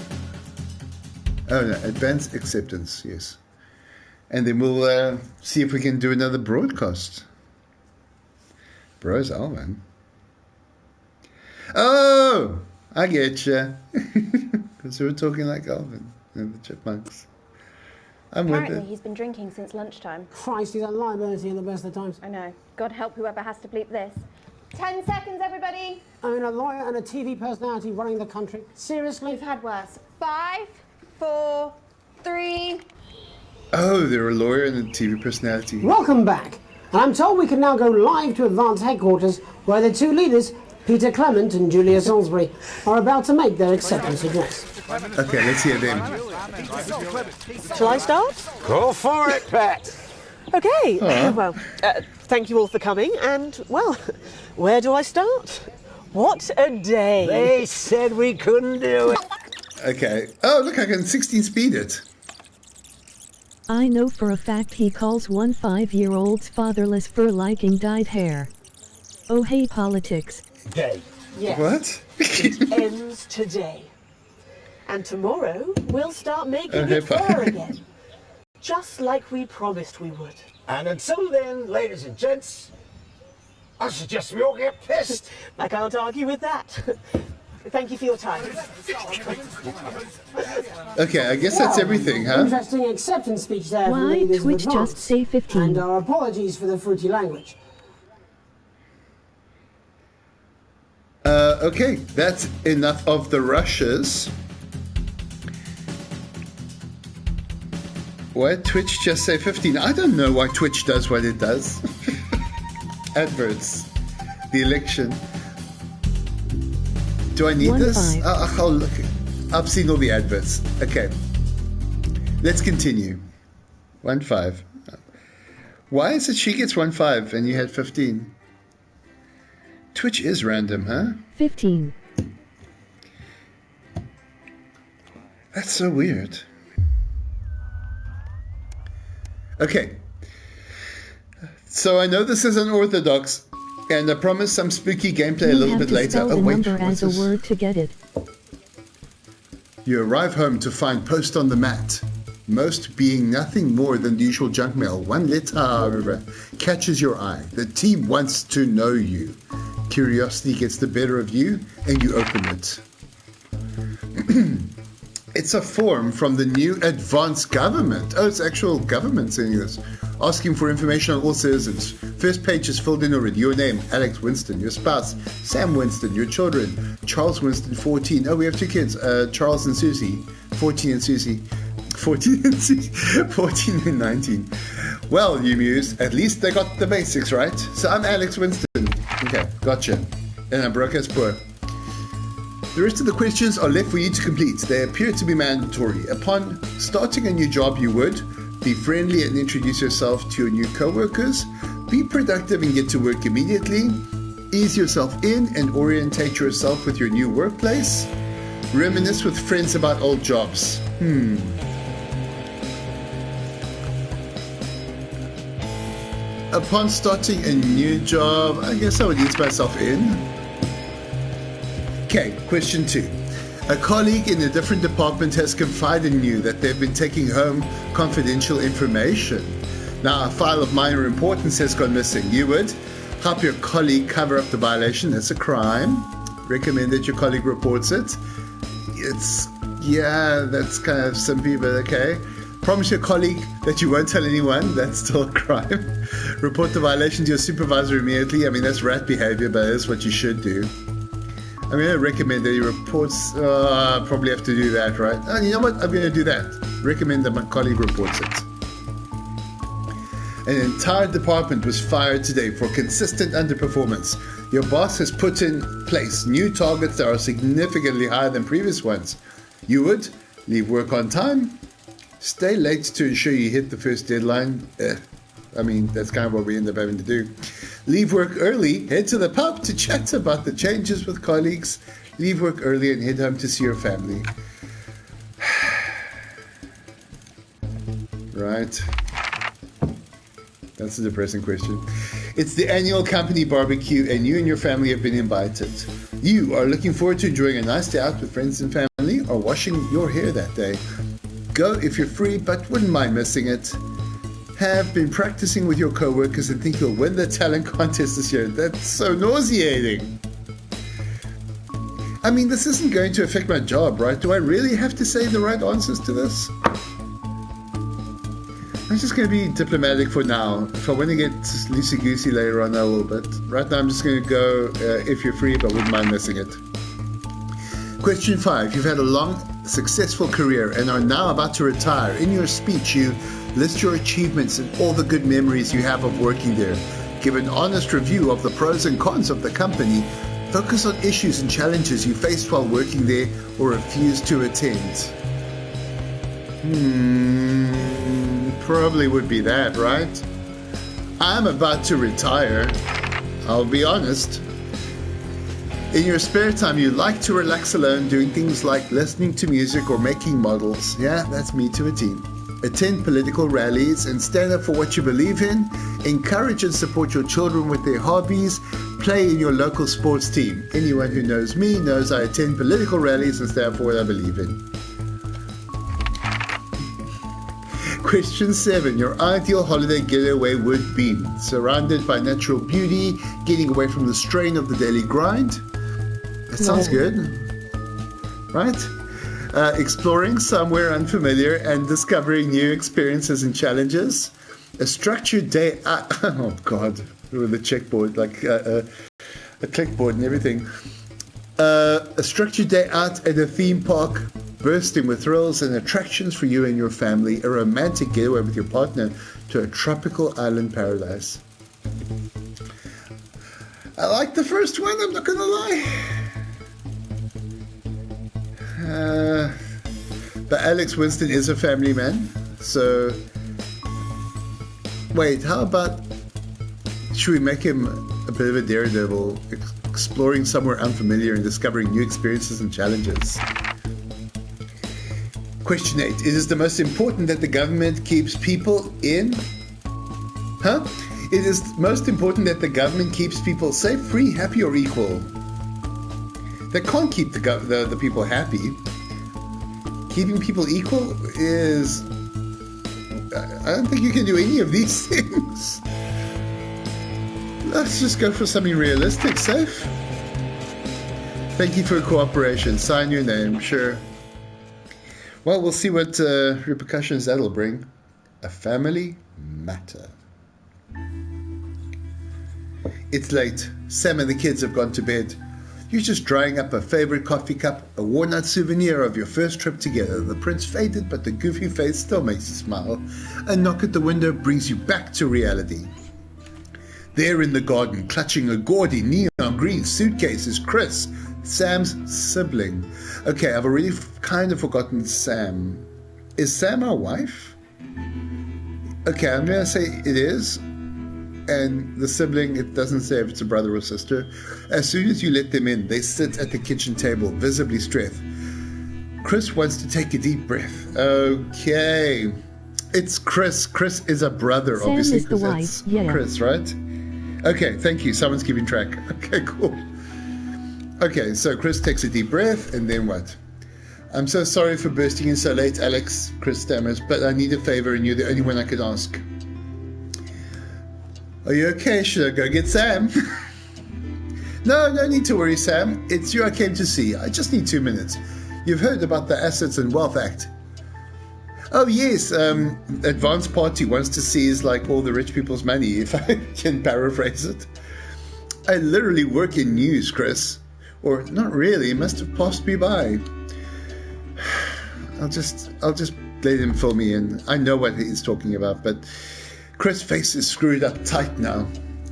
Oh no, advanced acceptance, yes. And then we'll see if we can do another broadcast. Bro's Alvin. Oh, I get you. Because we were talking like Alvin and the Chipmunks. I'm with Apparently it. he's been drinking since lunchtime. Christ, he's a liability in the best of times. I know. God help whoever has to bleep this. 10 seconds, everybody. I mean, a lawyer and a TV personality running the country. Seriously? We've had worse. 5, 4, 3. Oh, they're a lawyer and a TV personality. Welcome back. And I'm told we can now go live to Advanced Headquarters, where the two leaders, Peter Clement and Julia Salisbury, are about to make their acceptance address. Okay, let's hear them. Shall I start? Go for it, Pat. Okay, Aw. well, thank you all for coming, and, well, where do I start? What a day! They said we couldn't do it. Okay. Oh, look, I can 16 speed it. I know for a fact he calls one 5-year-old's fatherless for liking dyed hair. Oh hey politics. Day. Yes. What? It ends today. And tomorrow, we'll start making Okay, it fair fine. again. Just like we promised we would. And until then, ladies and gents, I suggest we all get pissed. I can't argue with that. Thank you for your time. Okay, I guess that's everything, huh? Interesting acceptance speech there from the Why leaders of Twitch Advance. just say 15? And our apologies for the fruity language. Okay, that's enough of the rushes. Why Twitch just say 15? I don't know why Twitch does what it does. Adverts. The election. Do I need 1 this? 5. Oh, look. I've seen all the adverts. Okay. Let's continue. 1 5. Why is it she gets 1 5 and you had 15? Twitch is random, huh? 15. That's so weird. Okay. So I know this is unorthodox, and I promise some spooky gameplay a You little have bit to later. spell the Oh wait, number what's as this? a word to get it. You arrive home to find post on the mat. Most being nothing more than the usual junk mail. One letter catches your eye. The team wants to know you. Curiosity gets the better of you, and you open it. It's a form from the new advanced government. Oh, it's actual government saying this. Asking for information on all citizens. First page is filled in already. Your name, Alex Winston. Your spouse, Sam Winston. Your children, Charles Winston, 14. Oh, we have two kids, Charles and Susie, 14 and Susie. 14 and Susie, 14 and 19. Well, you muse, at least they got the basics right. So I'm Alex Winston. Okay, gotcha. And I'm broke as poor. The rest of the questions are left for you to complete. They appear to be mandatory. Upon starting a new job, you would be friendly and introduce yourself to your new co-workers. Be productive and get to work immediately. Ease yourself in and orientate yourself with your new workplace. Reminisce with friends about old jobs. Upon starting a new job, I guess I would ease myself in. Okay, question 2. A colleague in a different department has confided in you that they've been taking home confidential information. Now, a file of minor importance has gone missing. You would help your colleague cover up the violation. That's a crime. Recommend that your colleague reports it. It's Yeah, that's kind of simpy, but okay. Promise your colleague that you won't tell anyone. That's still a crime. Report the violation to your supervisor immediately. I mean, that's rat behavior, but that's what you should do. I'm going to recommend that he reports. I probably have to do that, right? And you know what? I'm going to do that. Recommend that my colleague reports it. An entire department was fired today for consistent underperformance. Your boss has put in place new targets that are significantly higher than previous ones. You would leave work on time, stay late to ensure you hit the first deadline. I mean, that's kind of what we end up having to do. Leave work early, head to the pub to chat about the changes with colleagues. Leave work early and head home to see your family. Right. That's a depressing question. It's the annual company barbecue and you and your family have been invited. You are looking forward to enjoying a nice day out with friends and family or washing your hair that day. Go if you're free, but wouldn't mind missing it. Have been practicing with your co-workers and think you'll win the talent contest this year. That's so nauseating. I mean, this isn't going to affect my job, right? Do I really have to say the right answers to this? I'm just going to be diplomatic for now. If I want to get loosey-goosey later on, I will. But right now I'm just going to go, if you're free, but wouldn't mind missing it. Question 5. You've had a long, successful career and are now about to retire. In your speech, you list your achievements and all the good memories you have of working there. Give an honest review of the pros and cons of the company. Focus on issues and challenges you faced while working there or refused to attend. Probably would be that, right? I'm about to retire. I'll be honest. In your spare time, you like to relax alone, doing things like listening to music or making models. Yeah, that's me to a T. Attend political rallies and stand up for what you believe in. Encourage and support your children with their hobbies. Play in your local sports team. Anyone who knows me knows I attend political rallies and stand up for what I believe in. Question 7. Your ideal holiday getaway would be surrounded by natural beauty, getting away from the strain of the daily grind. That sounds good, right? Exploring somewhere unfamiliar and discovering new experiences and challenges. A structured day out. Oh God, with a checkboard, like a clickboard and everything. A structured day out at a theme park, bursting with thrills and attractions for you and your family. A romantic getaway with your partner to a tropical island paradise. I like the first one, I'm not gonna lie. But Alex Winston is a family man, so wait, how about should we make him a bit of a daredevil, exploring somewhere unfamiliar and discovering new experiences and challenges? Question 8. It is the most important that the government keeps people in? It is most important that the government keeps people safe, free, happy, or equal. They can't keep the people happy. Keeping people equal is... I don't think you can do any of these things. Let's just go for something realistic. Safe. Thank you for your cooperation. Sign your name. Sure. Well, we'll see what repercussions that'll bring. A family matter. It's late. Sam and the kids have gone to bed. You're just drying up a favorite coffee cup, a worn-out souvenir of your first trip together. The print's faded, but the goofy face still makes you smile. A knock at the window brings you back to reality. There in the garden, clutching a gaudy neon green suitcase, is Chris, Sam's sibling. Okay, I've already kind of forgotten Sam. Is Sam our wife? Okay, I'm going to say it is. And the sibling, it doesn't say if it's a brother or sister. As soon as you let them in, they sit at the kitchen table, visibly stressed. Chris wants to take a deep breath. Okay. It's Chris. Chris is a brother, Sam obviously. Is the wife. Yeah. Chris, right? Okay, thank you. Someone's keeping track. Okay, cool. Okay, so Chris takes a deep breath, and then what? I'm so sorry for bursting in so late, Alex, Chris stammers, but I need a favor, and you're the only one I can ask. Are you okay? Should I go get Sam? No need to worry, Sam. It's you I came to see. I just need 2 minutes. You've heard about the Assets and Wealth Act. Oh yes, Advanced Party wants to seize like all the rich people's money, if I can paraphrase it. I literally work in news, Chris. Or not really, it must have passed me by. I'll just let him fill me in. I know what he's talking about, but Chris' face is screwed up tight now.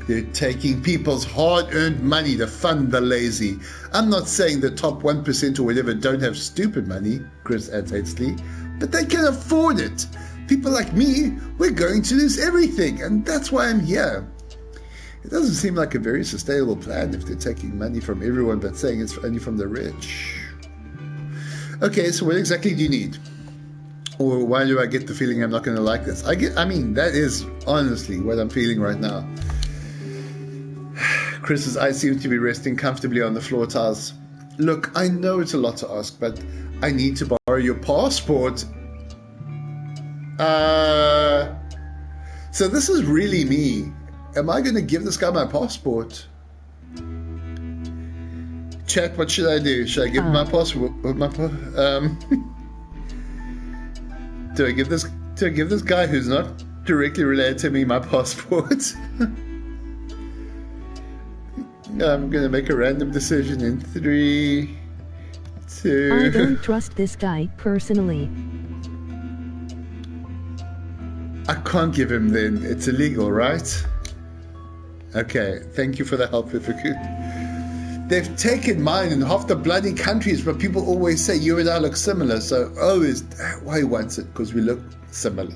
They're taking people's hard-earned money to fund the lazy. I'm not saying the top 1% or whatever don't have stupid money, Chris adds hastily, but they can afford it. People like me, we're going to lose everything, and that's why I'm here. It doesn't seem like a very sustainable plan if they're taking money from everyone but saying it's only from the rich. Okay, so what exactly do you need? Or why do I get the feeling I'm not going to like this? I mean, that is honestly what I'm feeling right now. Chris's eyes seem to be resting comfortably on the floor tiles. Look, I know it's a lot to ask, but I need to borrow your passport. So this is really me. Am I going to give this guy my passport? Chat, what should I do? Should I give him my passport? Do I give this guy who's not directly related to me my passport? I'm going to make a random decision in 3, 2... I don't trust this guy, personally. I can't give him then. It's illegal, right? Okay, thank you for the help, Viviku. They've taken mine in half the bloody countries, but people always say you and I look similar, so is that why he wants it? Because we look similar.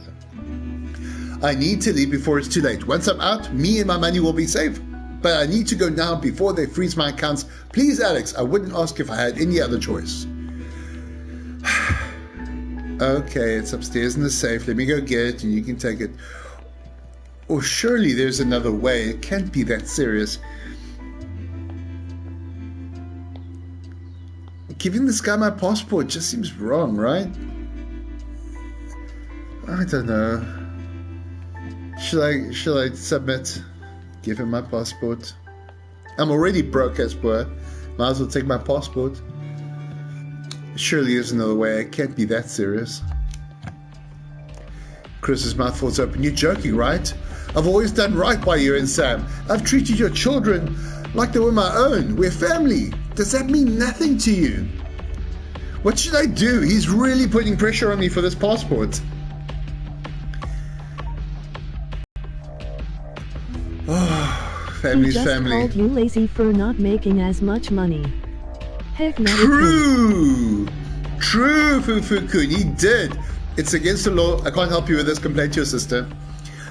I need to leave before it's too late. Once I'm out, me and my money will be safe. But I need to go now before they freeze my accounts. Please, Alex, I wouldn't ask if I had any other choice. Okay, it's upstairs in the safe. Let me go get it and you can take it. Or surely there's another way. It can't be that serious. Giving this guy my passport just seems wrong, right? I don't know. Should I submit? Give him my passport. I'm already broke as per. Might as well take my passport. Surely there's another way. It can't be that serious. Chris's mouth falls open. You're joking, right? I've always done right by you and Sam. I've treated your children like they were my own. We're family. Does that mean nothing to you? What should I do? He's really putting pressure on me for this passport. Oh, family's family. He just called you lazy for not making as much money. Heck no. True, Fufu-kun, he did. It's against the law. I can't help you with this. Complain to your sister.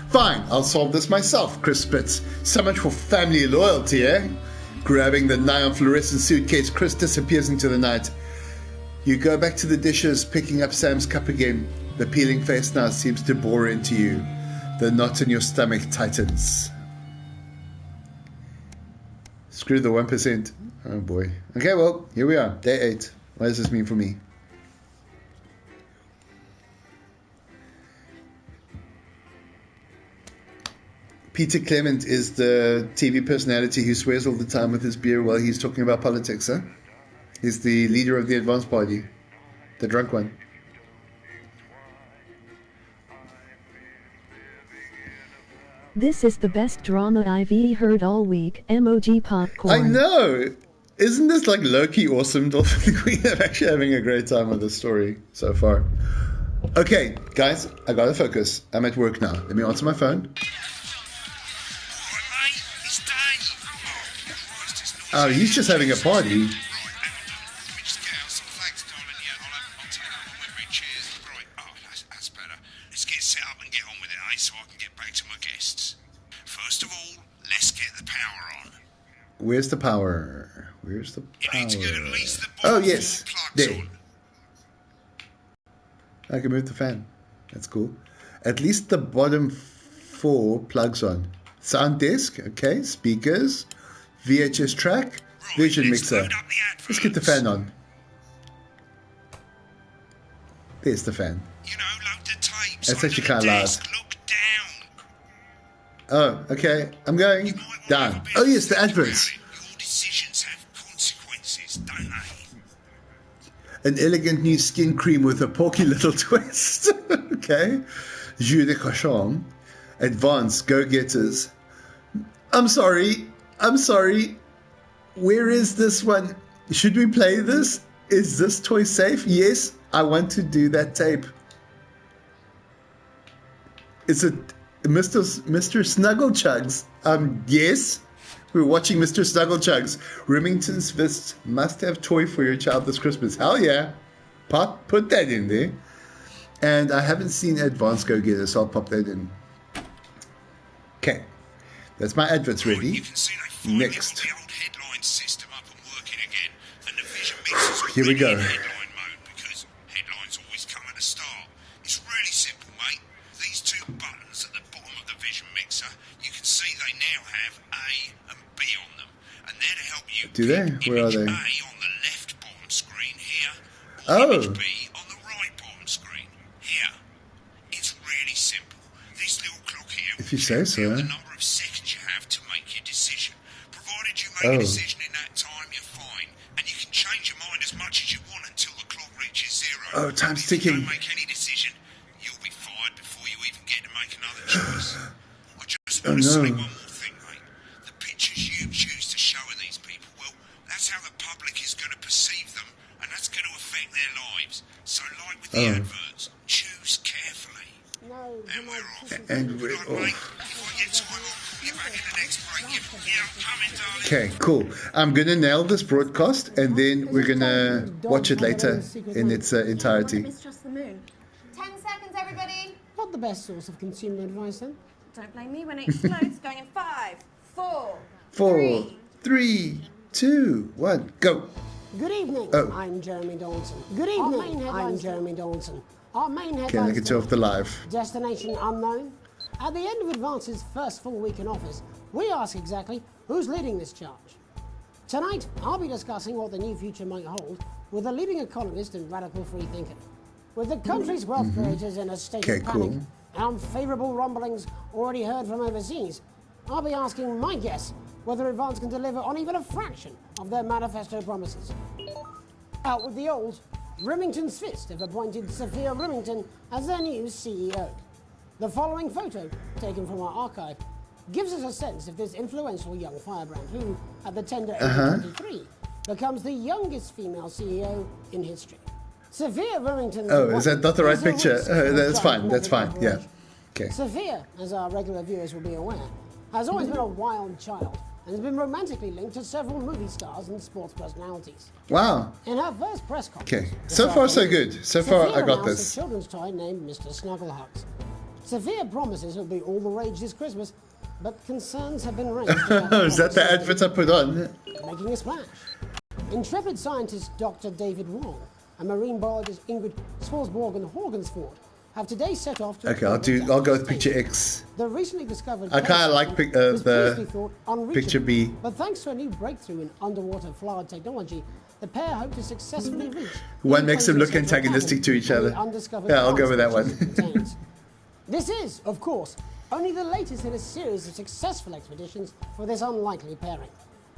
Fine, I'll solve this myself, Chris spits. So much for family loyalty, eh? Grabbing the neon fluorescent suitcase, Chris disappears into the night. You go back to the dishes, picking up Sam's cup again. The peeling face now seems to bore into you. The knot in your stomach tightens. Screw the 1%. Oh boy. Okay, well, here we are. Day 8. What does this mean for me? Peter Clement is the TV personality who swears all the time with his beer while he's talking about politics, huh? He's the leader of the Advanced Party. The drunk one. This is the best drama I've heard all week. Emoji popcorn. I know! Isn't this like low-key awesome, Dolphin Queen? I'm actually having a great time with this story so far. Okay, guys, I gotta focus. I'm at work now. Let me answer my phone. Oh, he's just having a party. Let's get set up and get on with it, eh? So I can get back to my guests. First of all, let's get the power on. Where's the power? Where's the power? Oh, yes. There. I can move the fan. That's cool. At least the bottom 4 plugs on. Sound desk. Okay. Speakers. VHS track. Vision mixer. Let's get the fan on. There's the fan. That's actually kind of loud. Oh, okay. I'm going down. Oh, yes, the adverts. Your decisions have consequences, don't they? An elegant new skin cream with a porky little twist. Okay. Jus de cochon. Advanced go-getters. I'm sorry. Where is this one? Should we play this? Is this toy safe? Yes, I want to do that tape. Is it Mr. Snugglechugs? Yes. We're watching Mr. Snugglechugs. Remington's Fist must have toy for your child this Christmas. Hell yeah. Put that in there. And I haven't seen Advanced Go-Getter, so I'll pop that in. Okay. That's my adverts ready. Next. Here we go. Headlines always come at the start. It's really simple, mate. These two buttons at the bottom of the vision mixer, you can see they now have A and B on them. And they're to help you Do they? Where are they? A on the left bottom screen here, Oh. image B on the right bottom screen here. It's really simple. This little clock here If you say so. the number of seconds you have to make your decision. Provided you make a Oh. decision in that time, you're fine. And you can change your mind as much as you want until the clock reaches zero. Oh, time's If you ticking. don't make any decision, you'll be fired before you even get to make another choice. I just Oh, want to say no. one more thing, mate. The pictures you choose to show of these people, well, that's how the public is going to perceive them, and that's going to affect their lives. So, like with the Oh. adverts, choose carefully. And we're off. And we're Good, mate. off. If I get time, I'll call you back in the next break. Yeah, I'm coming, darling. Okay, cool. I'm going to nail this broadcast, and then we're going to watch it later in its entirety. Mistrust the moon. 10 seconds, everybody. Not the best source of consumer advice, then. Don't blame me when it explodes. Going in 5, 4. 4, 3, 2, 1, go. Good evening. Oh. I'm Jeremy Dawson. Good evening. I'm Jeremy Dawson. Our main Okay, I headlines. can turn off the live. Destination unknown. At the end of Advance's first full week in office, we ask exactly who's leading this charge. Tonight, I'll be discussing what the new future might hold with a leading economist and radical free thinker. With the country's wealth creators in a state Okay, of panic cool. and unfavourable rumblings already heard from overseas, I'll be asking my guess whether Advance can deliver on even a fraction of their manifesto promises. Out with the old, Remington's Fist have appointed Sophia Remington as their new CEO. The following photo, taken from our archive, gives us a sense of this influential young firebrand who, at the tender age of 23, becomes the youngest female CEO in history. Sophia Remington. Oh, is that not the right picture? That's fine, That's yeah. Okay. Sophia, as our regular viewers will be aware, has always been a wild child and has been romantically linked to several movie stars and sports personalities. Wow. In her first press conference, Okay, this so far so afternoon, good. So far Sophia I got announced this. a children's toy named Mr. Snugglehugs. Sophia promises it'll be all the rage this Christmas, but concerns have been raised. about Is that the advert I put on? making a splash. Intrepid scientist Dr. David Wong and marine biologist Ingrid Swarsborg and Horgensford have today set off to. Okay, I'll go with picture X. The recently discovered. I kind of like was previously the thought unreachable, picture B. But thanks to a new breakthrough in underwater flood technology, the pair hope to successfully reach. One makes them look 20% antagonistic to each of the other. undiscovered Yeah, I'll go with that parts one. which it contains. This is, of course, only the latest in a series of successful expeditions for this unlikely pairing.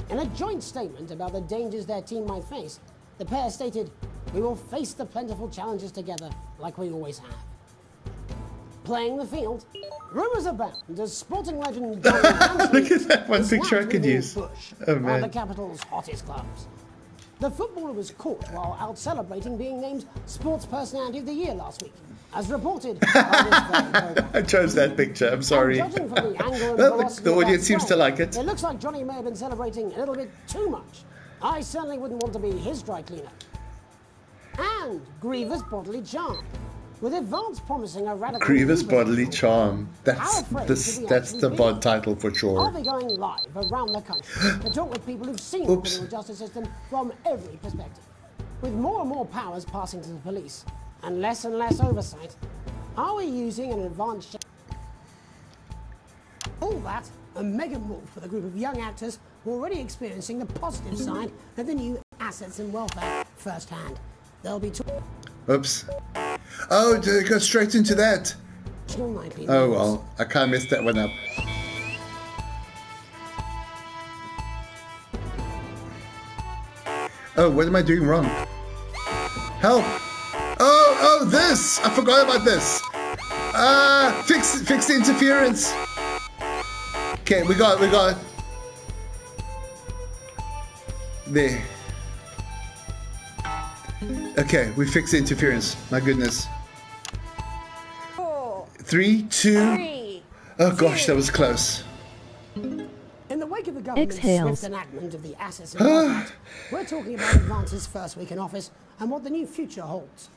In a joint statement about the dangers their team might face, the pair stated, "We will face the plentiful challenges together like we always have." Playing the field, rumours abound as sporting legend Donald Look at that one is picture I snapped could with Ian use. Bush, Oh, one of man. the capital's hottest clubs. The footballer was caught while out celebrating being named Sports Personality of the Year last week, as reported by this very program. I chose that picture, I'm sorry. And judging from the angle and Well, velocity the of that audience seems to spray, like it. It looks like Johnny may have been celebrating a little bit too much. I certainly wouldn't want to be his dry cleaner. And grievous bodily charm. With Advance promising a radical Grievous rebirth bodily tool, charm. That's how afraid this. should we That's actually the be? VOD title for I'll sure. be going live around the country to talk with people who've seen Oops. the criminal justice system from every perspective. With more and more powers passing to the police and less oversight, are we using an advanced... All that, a mega move for the group of young actors who are already experiencing the positive side of the new assets and welfare firsthand. They'll be Oops. Oh, did it go straight into that? Oh well, I kind of messed that one up. Oh, what am I doing wrong? Help! Oh, this! I forgot about this. Fix the interference. Okay, we got there. Okay, we fixed the interference. My goodness. 4, 3, 2. 3. Oh gosh, that was close. In the wake of the government's Exhales. swift enactment of the Assets and Wealth Act, we're talking about Advance's first week in office and what the new future holds.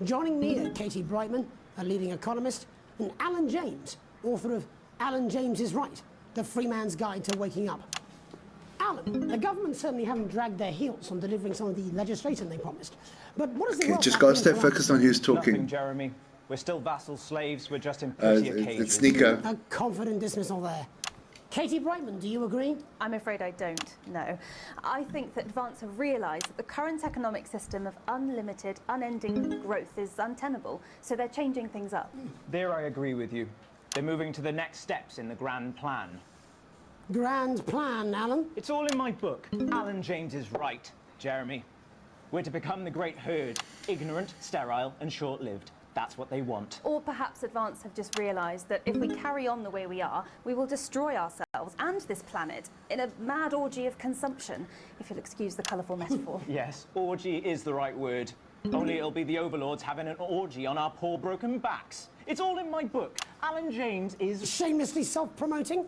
Joining me are Katie Brightman, a leading economist, and Alan James, author of Alan James is Right, The Free Man's Guide to Waking Up. Alan, the government certainly haven't dragged their heels on delivering some of the legislation they promised. But what is the Okay, just gotta stay focused on who's talking. Nothing, Jeremy. We're still vassal slaves. We're just in prettier cages. It's Nico. A confident dismissal there. Katie Brightman, do you agree? I'm afraid I don't, no. I think that Advance have realised that the current economic system of unlimited, unending growth is untenable, so they're changing things up. There I agree with you. They're moving to the next steps in the grand plan. Grand plan, Alan? It's all in my book. Alan James is right, Jeremy. We're to become the great herd, ignorant, sterile, and short-lived. That's what they want. Or perhaps Advance have just realised that if we carry on the way we are, we will destroy ourselves and this planet in a mad orgy of consumption, if you'll excuse the colourful metaphor. Yes, orgy is the right word. Only it'll be the overlords having an orgy on our poor broken backs. It's all in my book. Alan James is... Shamelessly self-promoting?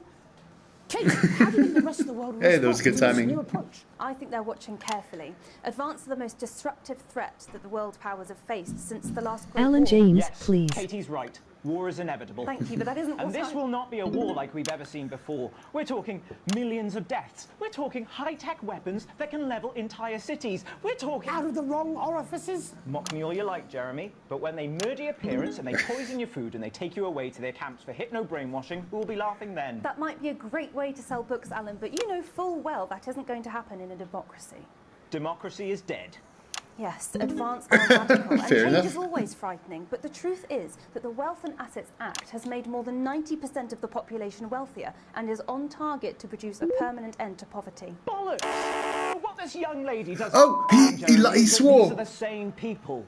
Kate, how do you think the rest of the world will Hey, that was good respond to this timing. new approach? I think they're watching carefully. Advance are the most disruptive threat that the world powers have faced since the last Great Alan War. James, Yes, please. Katie's right. War is inevitable. Thank you, but that isn't And what this I- will not be a war like we've ever seen before. We're talking millions of deaths. We're talking high-tech weapons that can level entire cities. We're talking... Out of the wrong orifices? Mock me all you like, Jeremy, but when they murder your parents and they poison your food and they take you away to their camps for hypno-brainwashing, who will be laughing then? That might be a great way to sell books, Alan, but you know full well that isn't going to happen in a democracy. Democracy is dead. Yes, Advance are radical, and Fair change enough. is always frightening, but the truth is that the Wealth and Assets Act has made more than 90% of the population wealthier and is on target to produce a permanent end to poverty. Bollocks! What this young lady does... Oh, he swore. These are the same people.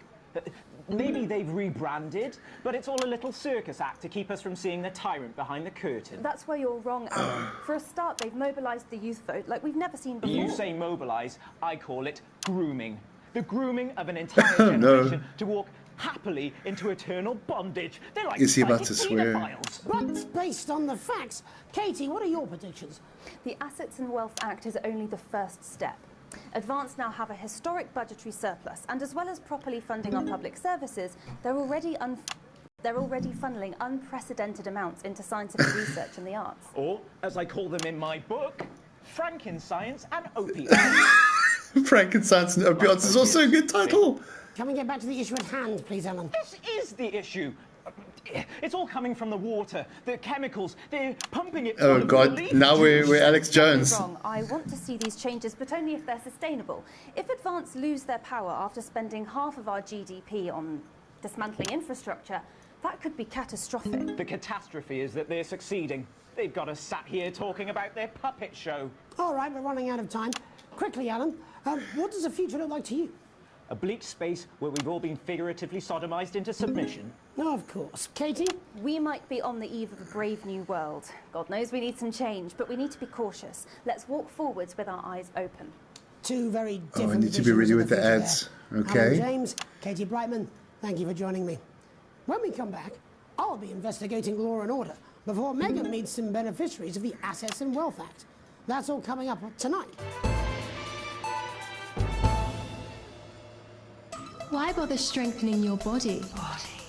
Maybe they've rebranded, but it's all a little circus act to keep us from seeing the tyrant behind the curtain. That's where you're wrong, Alan. For a start, they've mobilised the youth vote like we've never seen before. You say mobilise, I call it grooming. The grooming of an entire Oh, no. generation to walk happily into eternal bondage. They're like Is he about psychic to swear? paedophiles. But based on the facts, Katie, what are your predictions? The Assets and Wealth Act is only the first step. Advance now have a historic budgetary surplus, and as well as properly funding our public services, they're already funneling unprecedented amounts into scientific research and the arts. Or, as I call them in my book, Frankenscience and opium. Frankenstein's and Opiates is also a good title. Can we get back to the issue at hand, please, Alan? This is the issue. It's all coming from the water, the chemicals. They're pumping it. Oh full of God! leaf Now juice. we're Alex Jones. Wrong. I want to see these changes, but only if they're sustainable. If Advance lose their power after spending half of our GDP on dismantling infrastructure, that could be catastrophic. The catastrophe is that they're succeeding. They've got us sat here talking about their puppet show. All right, we're running out of time. Quickly, Alan, what does the future look like to you? A bleak space where we've all been figuratively sodomized into submission. No, of course. Katie? We might be on the eve of a brave new world. God knows we need some change, but we need to be cautious. Let's walk forwards with our eyes open. Two very Oh, different I need to be visions ready of with the future ads. there. Okay. Alan James, Katie Brightman, thank you for joining me. When we come back, I'll be investigating law and order before Megan meets some beneficiaries of the Assets and Wealth Act. That's all coming up tonight. Why bother strengthening your body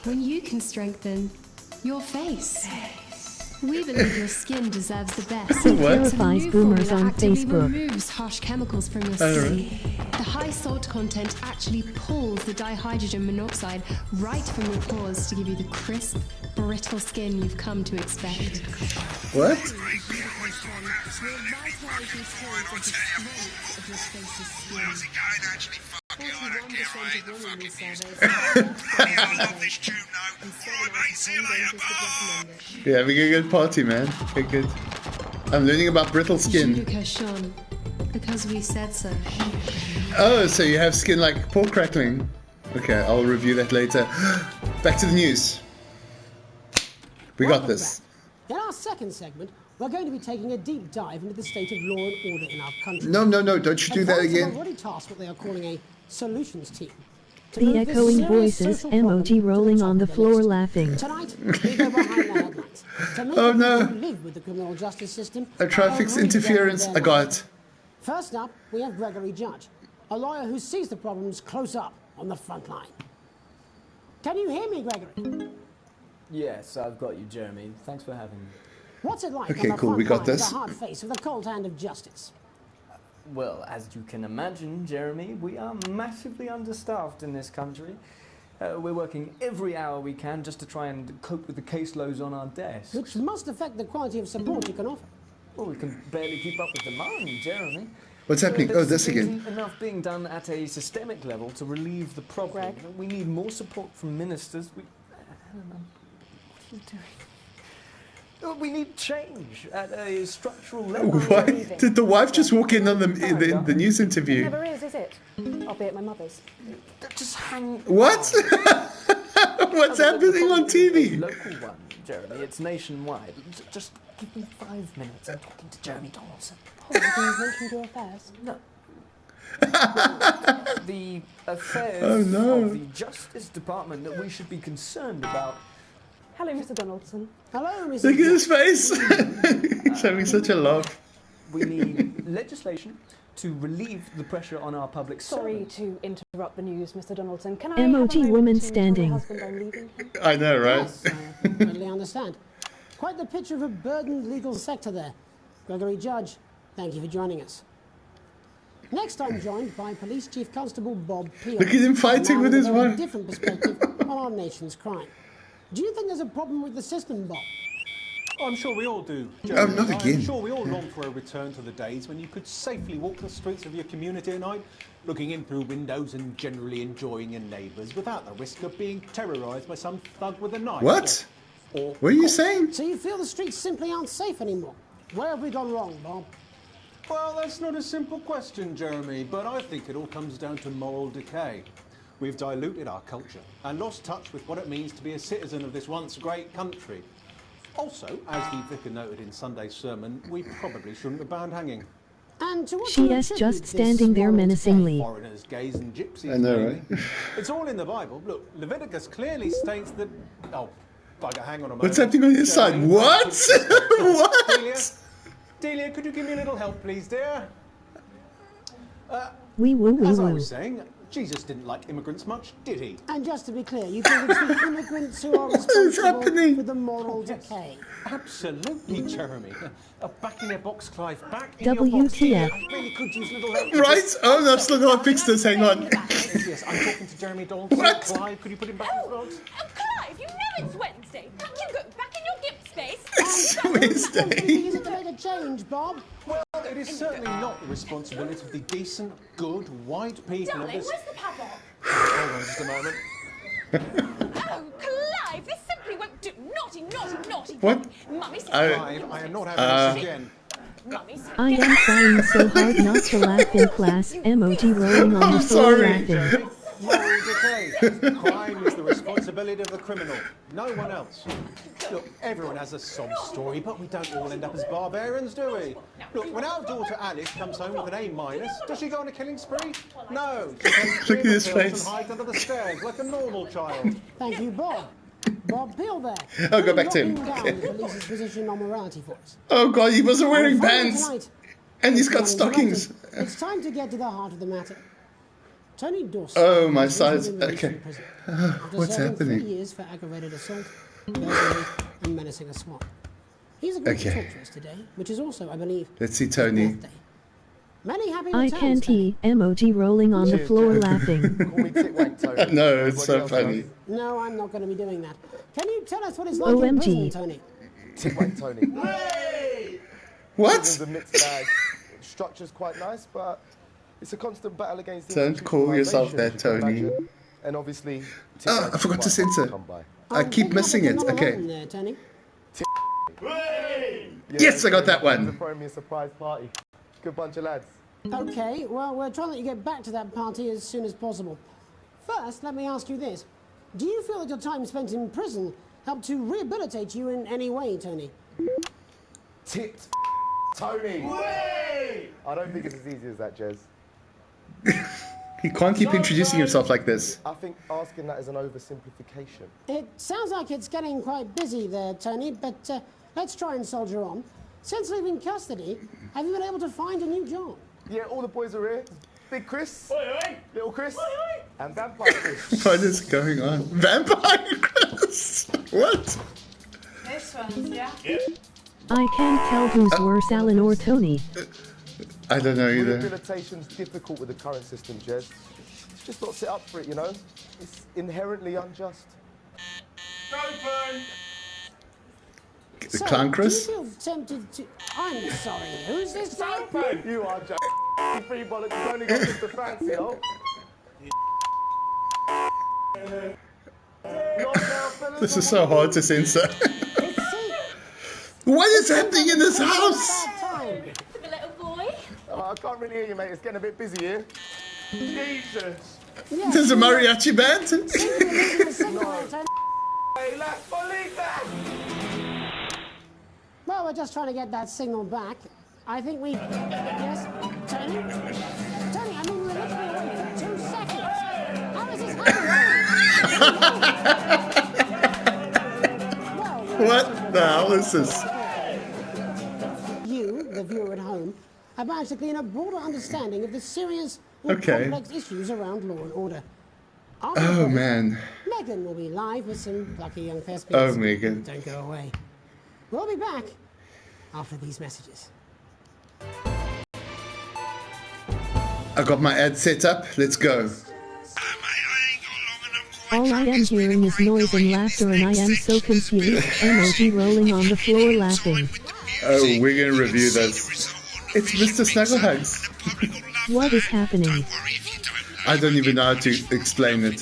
when you can strengthen your face? We believe your skin deserves the best. What? It's a Terrifies new boomers formula on actively Facebook. removes harsh chemicals from your I don't skin. The high salt content actually pulls the dihydrogen monoxide right from your pores to give you the crisp, brittle skin you've come to expect. What? How's it going, actually? Fuck it, I don't care. I hate the fucking music. I love this tune, though. Alright, mate, see you later. Bye. Yeah, having a good party, man. Okay, good. I'm learning about brittle skin. Julie Cachon, because we said so. Oh, so you have skin like pork crackling. Okay, I'll review that later. Back to the news. We got this. In our second segment, we're going to be taking a deep dive into the state of law and order in our country. No, don't you do that again. Have already tasked what they are calling a solutions team. The echoing voices, emoji rolling on the floor laughing. Tonight, we go behind the headlines. To make Oh no! who live with the criminal justice system. A traffic's interference. I got it. First up, we have Gregory Judge, a lawyer who sees the problems close up on the front line. Can you hear me, Gregory? Yes, I've got you, Jeremy. Thanks for having me. What's it like Okay, on the cool, front we got line this. with the hard face with the cold hand of justice? Well, as you can imagine, Jeremy, we are massively understaffed in this country. We're working every hour we can just to try and cope with the caseloads on our desks. Which must affect the quality of support you can offer. Well, we can barely keep up with demand, Jeremy. What's happening? There Oh, this simply again. isn't enough being done at a systemic level to relieve the problem. We need more support from ministers. Helen, what are you doing? We need change at a structural level. What? Did the wife just walk in on the news It interview? never is it? I'll be at my mother's. Just hang. What? What's happening on TV? Local one, Jeremy. It's nationwide. Just give me 5 minutes. I'm talking to Jeremy Donaldson. Oh, have you mentioned your affairs? No. The affairs Oh, no. of the Justice Department that we should be concerned about. Hello, Mr. Donaldson. Hello, Mr. Look at his face. He's having such a laugh. We need legislation to relieve the pressure on our public Sorry to interrupt the news, Mr. Donaldson. Can I Emoji have a moment woman to tell standing. my husband I'm leaving him? I know, right? Yes, I completely understand. Quite the picture of a burdened legal sector there. Gregory Judge, thank you for joining us. Next, I'm joined by Police Chief Constable Bob Peel. Look at him fighting a man with his a very wife. different perspective on our nation's crime. Do you think there's a problem with the system, Bob? I'm sure we all do. Oh, not again. I'm sure we all long for a return to the days when you could safely walk the streets of your community at night, looking in through windows and generally enjoying your neighbours without the risk of being terrorised by some thug with a knife. What? Or What are you saying? So you feel the streets simply aren't safe anymore? Where have we gone wrong, Bob? Well, that's not a simple question, Jeremy, but I think it all comes down to moral decay. We've diluted our culture and lost touch with what it means to be a citizen of this once great country. Also, as the vicar noted in Sunday's sermon, we probably shouldn't have bound hanging. And to what She do you is attribute just this standing there moral menacingly. Foreigners, gays and gypsies. I know, mainly. right? It's all in the Bible. Look, Leviticus clearly states that... Oh, bugger, hang on a moment. What's happening on his side? Jeremy, What? What? Delia, Delia, could you give me a little help, please, dear? Wee woo wee As I woo. was saying, Jesus didn't like immigrants much, did he? And just to be clear, you think it's the immigrants who are is responsible happening? for the moral decay? Absolutely, Jeremy. Back in your box, Clive. Back in your box. WTF. I really could use a little help. Right? Oh, no, I've still got to fix this. Hang on. Yes, I'm talking to Jeremy Donaldson. What? Clive, could you put him back in his box? Oh, Clive, you know it's Wednesday. Back you go. Back in your gift space. It's Whose Wednesday. responsibility is it to make a change, Bob? Well, it is certainly not the responsibility of the decent, good, white people Darling, of this... where's the padlock? Hold on just a moment. Oh, Clive, this simply won't do. Naughty, naughty, naughty. What? Mummy says... Clive, I am not having this again. Mummy says... I am trying so hard not to laugh in class. Emoji rolling on the I'm floor sorry. laughing. Moral decay. Crime is the responsibility of the criminal, no one else. Look, everyone has a sob story, but we don't all end up as barbarians, do we? Look, when our daughter Alice comes home with an A-, does she go on a killing spree? No. She takes Look at his pills face. and hides under the stairs like a normal child. Thank you, Bob. Bob Peel there. Oh, go back to him. Knocking Okay. down the police's position on morality for us. Oh, God, he wasn't wearing And finally pants. tonight, And he's got it's stockings. It's time to get to the heart of the matter. Tony Dawson. Oh, my has sides. recently been released Okay. from prison after What's serving 3 happening? years for aggravated assault, burglary, and menacing a swat. He's agreed to Okay. talk to us today, which is also, I believe, Let's see Tony. birthday. Many happy I returns. can't he. Emoji rolling on the floor laughing. No, it's so funny. No, I'm not going to be doing that. Can you tell us what it's like in OMG. prison, Tony? Tip-wank Tony. What? Prison's a mixed bag. Structure's quite nice, but it's a constant battle against Don't call yourself that, Tony. And obviously, Oh, I forgot to censor. I keep missing it. Okay. There, Tony. Yes, I got that one. They're throwing me a surprise party. Good bunch of lads. Okay, well, we're trying to let you get back to that party as soon as possible. First, let me ask you this. Do you feel that your time spent in prison helped to rehabilitate you in any way, Tony? Tit Tony! Way! I don't think it's as easy as that, Jez. He can't keep introducing himself like this. I think asking that is an oversimplification. It sounds like it's getting quite busy there, Tony, but let's try and soldier on. Since leaving custody, have you been able to find a new job? Yeah, all the boys are here. Big Chris, Oi, oi. Little Chris, Oi, oi. and Vampire Chris. What is going on? Vampire Chris? What? This one's, yeah? Yep. I can't tell who's worse, Alan or Tony. I don't know either. Rehabilitation's difficult with the current system, Jez. It's just not set up for it, you know? It's inherently unjust. Open! The clown Chris? Do you feel tempted to... I'm sorry, who's this now? Open! You are, Jack. You free bollocks, you've only got Mr. Fancy, oh? This is so hard to censor. What is happening in this house? The little boy. Oh, I can't really hear you, mate. It's getting a bit busy here. Jesus! There's a mariachi band? Hey, La Polita! Well, we're just trying to get that signal back. I think we... Yes? Tony? Tony, I mean, we're literally away for 2 seconds. How is this happening? What the hell is this? You, the viewer at home, have managed to glean a broader understanding of the serious and Okay. complex issues around law and order. Oh, man. Megan will be live with some lucky young thespians. Oh, Megan. Don't go away. We'll be back after these messages. I got my ad set up. Let's go. All I am hearing is noise and laughter, and I am so confused. Emoji rolling on the floor laughing. Oh, we're going to review this. It's Mr. Snugglehugs. What is happening? I don't even know how to explain it.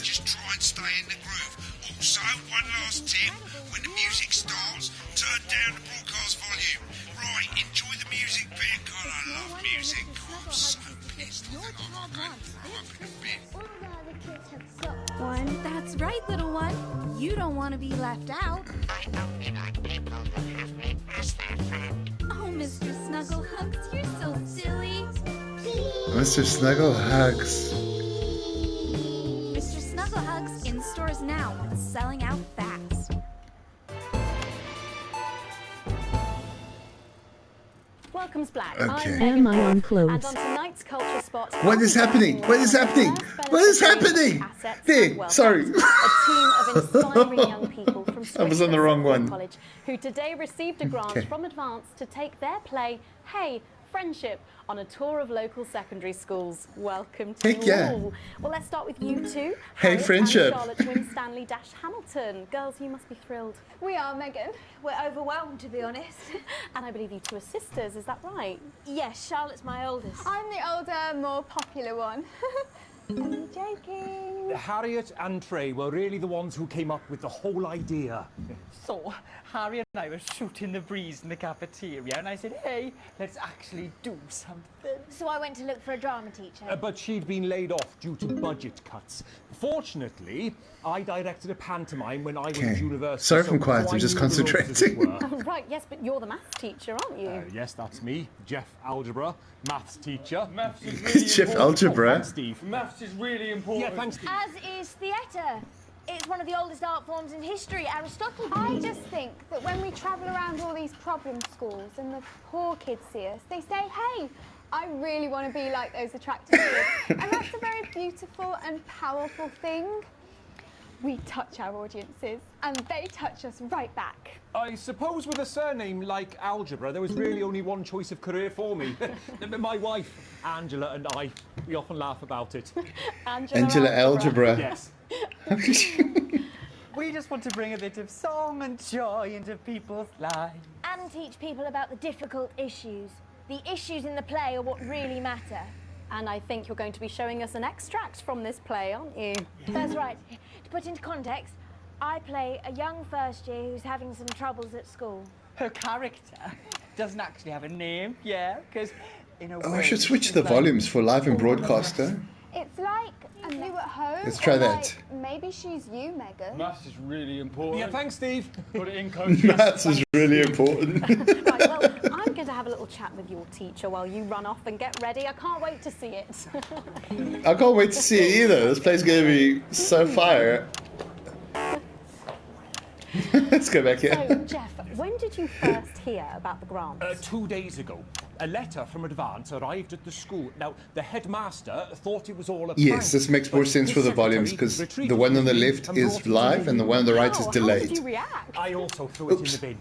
Also, one last tip. When the music starts, turn down the broadcast volume. Right, enjoy the music bit. God, I love music. God, I'm so pissed. I think I'm going to throw up in a bit. One. That's right, little one. You don't want to be left out. Oh, Mr. Snugglehugs, you're so silly. Mr. Snugglehugs. Mr. Snugglehugs in stores now and selling out fast. Welcome's Black. Okay. I'm Am I on and clothes? on tonight's culture spot. What is happening? What is happening? What is happening? There, sorry. A team of inspiring young people from I was on the wrong one. College who today received a grant Okay. from Advance to take their play, Hey, Friendship, on a tour of local secondary schools. Welcome to Heck you yeah. all. Well, let's start with you two. Hey, Harriet Friendship. And Charlotte Winstanley Hamilton. Girls, you must be thrilled. We are, Megan. We're overwhelmed, to be honest. And I believe you two are sisters, is that right? Yes, Charlotte's my oldest. I'm the older, more popular one. I'm joking. Harriet and Trey were really the ones who came up with the whole idea. So, Harriet and I were shooting the breeze in the cafeteria, and I said, hey, let's actually do something. So I went to look for a drama teacher. But she'd been laid off due to budget cuts. Fortunately, I directed a pantomime when I was at university. Sorry if I'm so quiet, I I'm just knew the ropes, as it concentrating. were. Oh, right, yes, but you're the maths teacher, aren't you? Yes, that's me, Jeff Algebra, maths teacher. Maths is really Jeff important. Algebra. Thanks, Steve. Maths is really important. Yeah, thanks, Steve. As is theatre. It's one of the oldest art forms in history. Aristotle. I just think that when we travel around all these problem schools and the poor kids see us, they say, hey, I really want to be like those attractive kids. And that's a very beautiful and powerful thing. We touch our audiences and they touch us right back. I suppose with a surname like Algebra, there was really only one choice of career for me. My wife, Angela, and I, we often laugh about it. Angela Algebra. Yes. We just want to bring a bit of song and joy into people's lives. And teach people about the difficult issues. The issues in the play are what really matter. And I think you're going to be showing us an extract from this play, aren't you? That's right. To put into context, I play a young first year who's having some troubles at school. Her character doesn't actually have a name, yeah, because in a Oh, way... I should switch the volumes for live and broadcaster. It's like a have you at home? Let's try Or, that. like, maybe she's you, Megan. Maths is really important. Yeah, thanks, Steve. Put it in, coach. Maths is really important. Right, well, I'm going to have a little chat with your teacher while you run off and get ready. I can't wait to see it. I can't wait to see it either. This play's going to be so fire. Let's go back here. So, Jeff, when did you first hear about the grant? 2 days ago. A letter from Advance arrived at the school. Now, the headmaster thought it was all a prank. Yes, this makes more sense for the volumes because the one on the left is live and the one on the right is delayed. How did you react? I also threw it in the bin.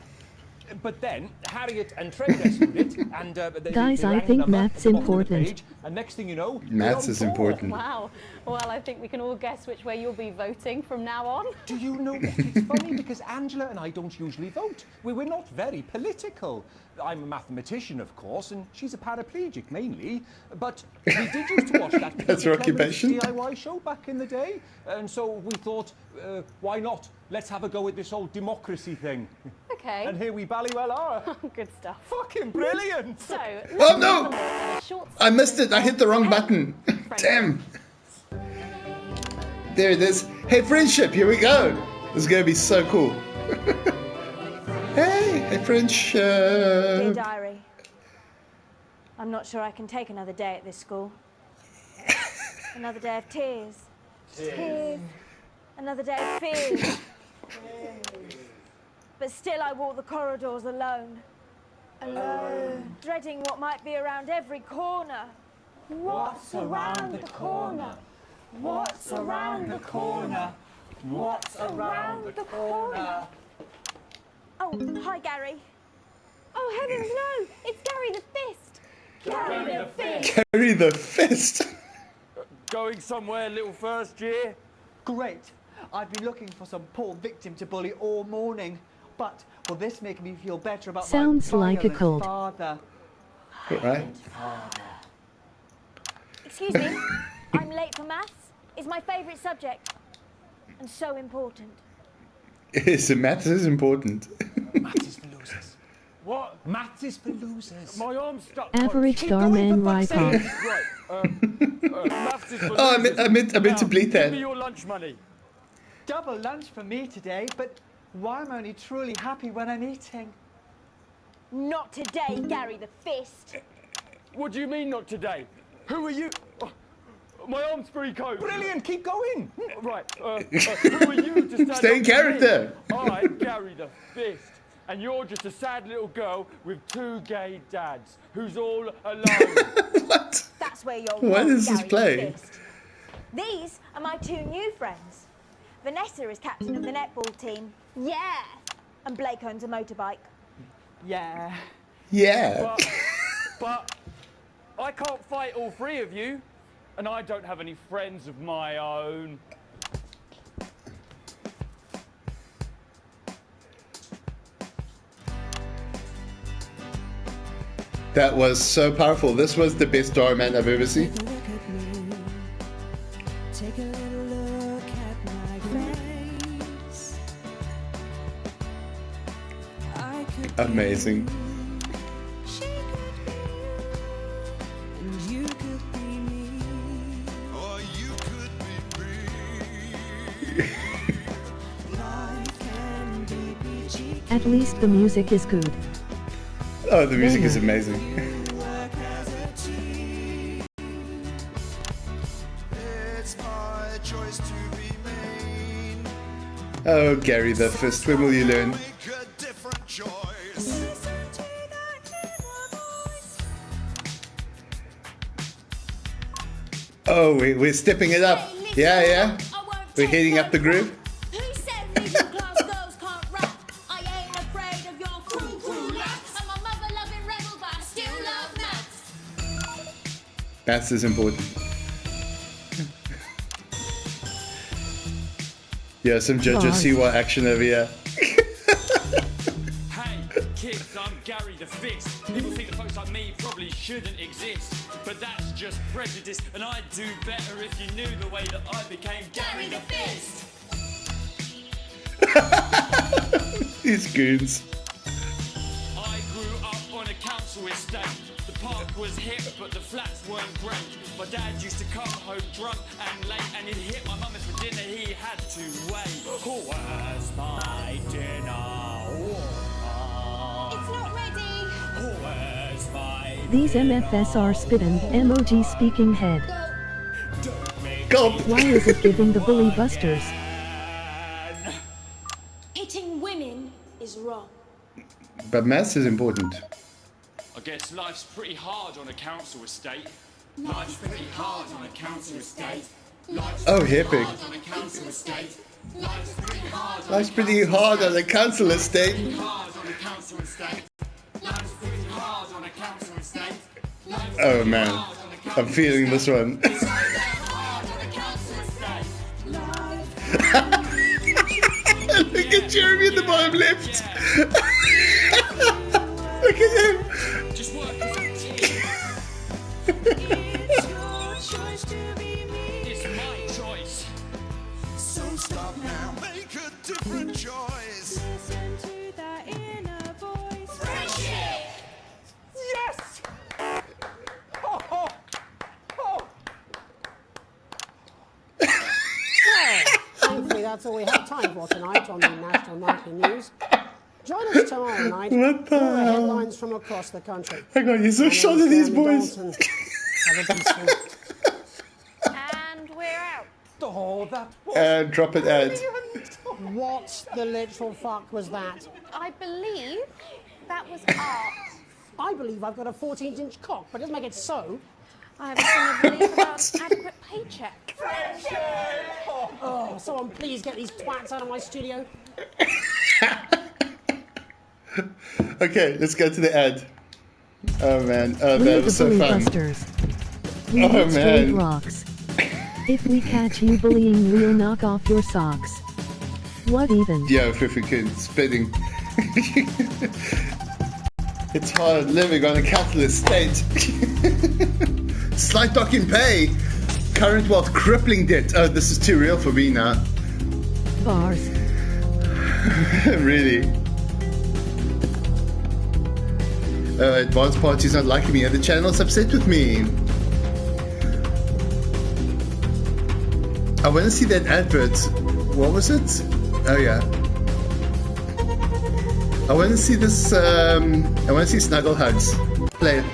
But then Harriet and Trey rescued it, and Guys, I think math's important. And next thing you know, maths is important. Wow. Well, I think we can all guess which way you'll be voting from now on. Do you know what? It's funny because Angela and I don't usually vote. We're not very political. I'm a mathematician, of course, and she's a paraplegic mainly. But we did used to watch that That's her occupation. DIY show back in the day, and so we thought, why not? Let's have a go at this old democracy thing. Okay. And here we bally well are. Good stuff. Fucking brilliant. So, Oh no! I missed it. I hit the wrong button. Damn. There it is. Hey, friendship. Here we go. This is going to be so cool. Hey, friendship. Dear diary, I'm not sure I can take another day at this school. Another day of tears. Tears. Another day of fears. But still I walk the corridors alone. Alone. Dreading what might be around every corner. What's around the corner? What's around the corner? What's around the corner? Oh, hi, Gary. Oh, heavens, no! It's Gary the Fist! Gary the Fist! Carry the fist. Going somewhere, little first year? Great. I've been looking for some poor victim to bully all morning. But will this make me feel better about Sounds my like a violent cult. father? Right. Excuse me, I'm late for maths. It's my favourite subject. And so important. Yes, maths is important. Maths is for losers. What? Maths is for losers. My arm's stuck. Average Starman right off. Right. Maths is for Oh, losers. I meant to bleep Give me that. your lunch money. Double lunch for me today, but why am I only truly happy when I'm eating? Not today, Gary the Fist. What do you mean not today? Who are you? Oh, my arm's free coat. Brilliant, keep going. Right. Who are you to stand Stay in up to character. me? I'm Gary the Fist. And you're just a sad little girl with 2 gay dads who's all alone. That's where you're What wrong, is this Gary play? the Fist. These are my 2 new friends. Vanessa is captain of the netball team. Yeah. And Blake owns a motorbike. Yeah. Yeah. But I can't fight all 3 of you. And I don't have any friends of my own. That was so powerful. This was the best Starman I've ever seen. Take a little look at my face. I could Amazing. she could be you, and you could be me. Or you could be me. Life can be peachy. At least the music is good. Oh, the music is amazing. Work as a team. It's my choice to remain. Oh, Gary the Fist, when will you learn? Make a different choice. Listen to that inner voice. Oh, we're stepping it up. Yeah, yeah. We're heading up the groove. Who said middle-class girls can't rap? I ain't afraid of your cool laps. I'm a mother-loving rebel, but I still love maths. Maths is important. Yeah, some JoJo Siwa action over here. Hey, kids, I'm Gary the Fist. People think that folks like me probably shouldn't exist. But that's just prejudice, and I'd do better if you knew the way that I became Gary the Fist. These goons. I grew up on a council estate. The park was hip, but the flats weren't great. My dad used to come home drunk and late, and he'd hit my mum, and for dinner he had to wait. Where's my dinner? It's not ready. Where's my These MFS are spittin' emoji speaking head. Gulp. Why is it giving the bully busters? Hitting women is wrong. But maths is important. I guess life's pretty hard on a council estate. Life's pretty hard on a council estate. Oh, hippie. Life's pretty hard on a council estate. Life's pretty hard on a council estate. Life's pretty hard on a council estate. Oh man, I'm feeling this one. Look at Jeremy in the bottom left. Look at him. Just work as a team. It's my choice. So stop now, make a different choice. Listen to that inner voice. Friendship! Yes! Oh, oh, oh. Thankfully, that's all we have time for tonight on the National Monthly News. Join us tomorrow night What for the more hell? headlines from across the country. Hang on, you're so My short name's of these Jeremy boys. Daunting. Have a peaceful And we're out. Oh, that And drop it ad. What the literal fuck was that? I believe that was art. I believe I've got a 14-inch cock, but doesn't make it so. I have a similar belief about adequate paycheck. Oh, someone please get these twats out of my studio. Okay, let's go to the ad. Oh man, oh We that the was so bully fun. busters. We Oh, hit straight man. rocks. If we catch you bullying, we'll knock off your socks. What even? Yo, Fifikun, spitting. It's hard living on a capitalist state. Slight dock in pay. Current wealth crippling debt. Oh, this is too real for me now. Bars. Really? Advanced party's not liking me and the channel's upset with me. I want to see that advert. What was it? Oh yeah. I want to see this. I want to see Snuggle Hugs. Play it.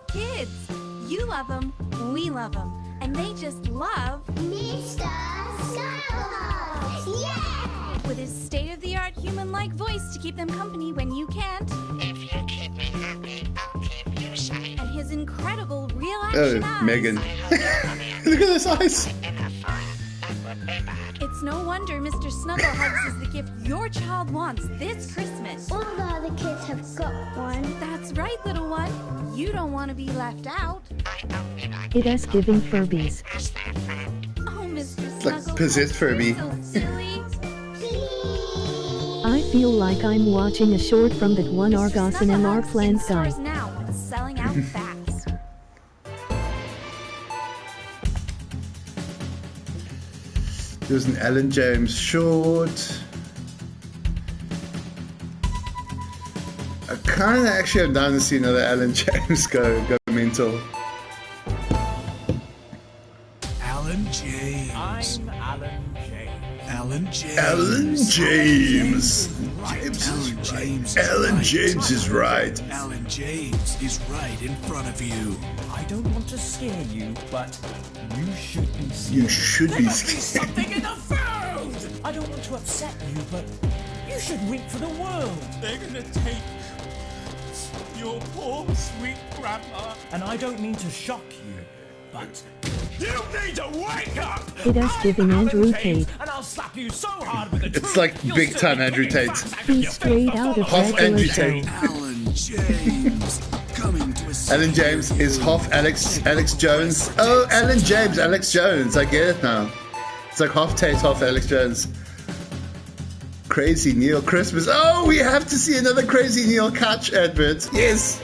Kids, you love them, we love them, and they just love Mr. Snugglehugs! Yeah! With his state-of-the-art human-like voice to keep them company when you can't. If you keep me happy, I'll keep you safe. And his incredible real-action eyes. Megan. Look at those eyes. It's no wonder Mr. Snugglehugs is the gift your child wants this Christmas. All the other kids have got one. That's right, little one. You don't want to be left out. It is giving Furbies. Oh, Mr. It's like possessed Furby. I feel like I'm watching a short from that one Argos and MR Plans guy. Stores now and selling out fast. There's an Alan James short. I kind of actually am down to see another Alan James go mental. Alan James. I'm Alan James. Alan James. Alan James. Alan James is right. Alan James is right in front of you. I don't want to scare you, but you should be scared. You should be There must be scared. something in the food! I don't want to upset you, but you should weep for the world. They're gonna take your poor sweet grandma. And I don't mean to shock you, but you need to wake up! It is giving Andrew James, Tate. and I'll slap you so hard with the It's like big time Andrew Tate. He's straight out of Half regular Andrew show. Tate. Alan James coming to a Alan James is half Alex Jones. Oh, Alan James, Alex Jones. I get it now. It's like half Tate, half Alex Jones. Crazy Neil Christmas. Oh, we have to see another Crazy Neil catch advert. Yes.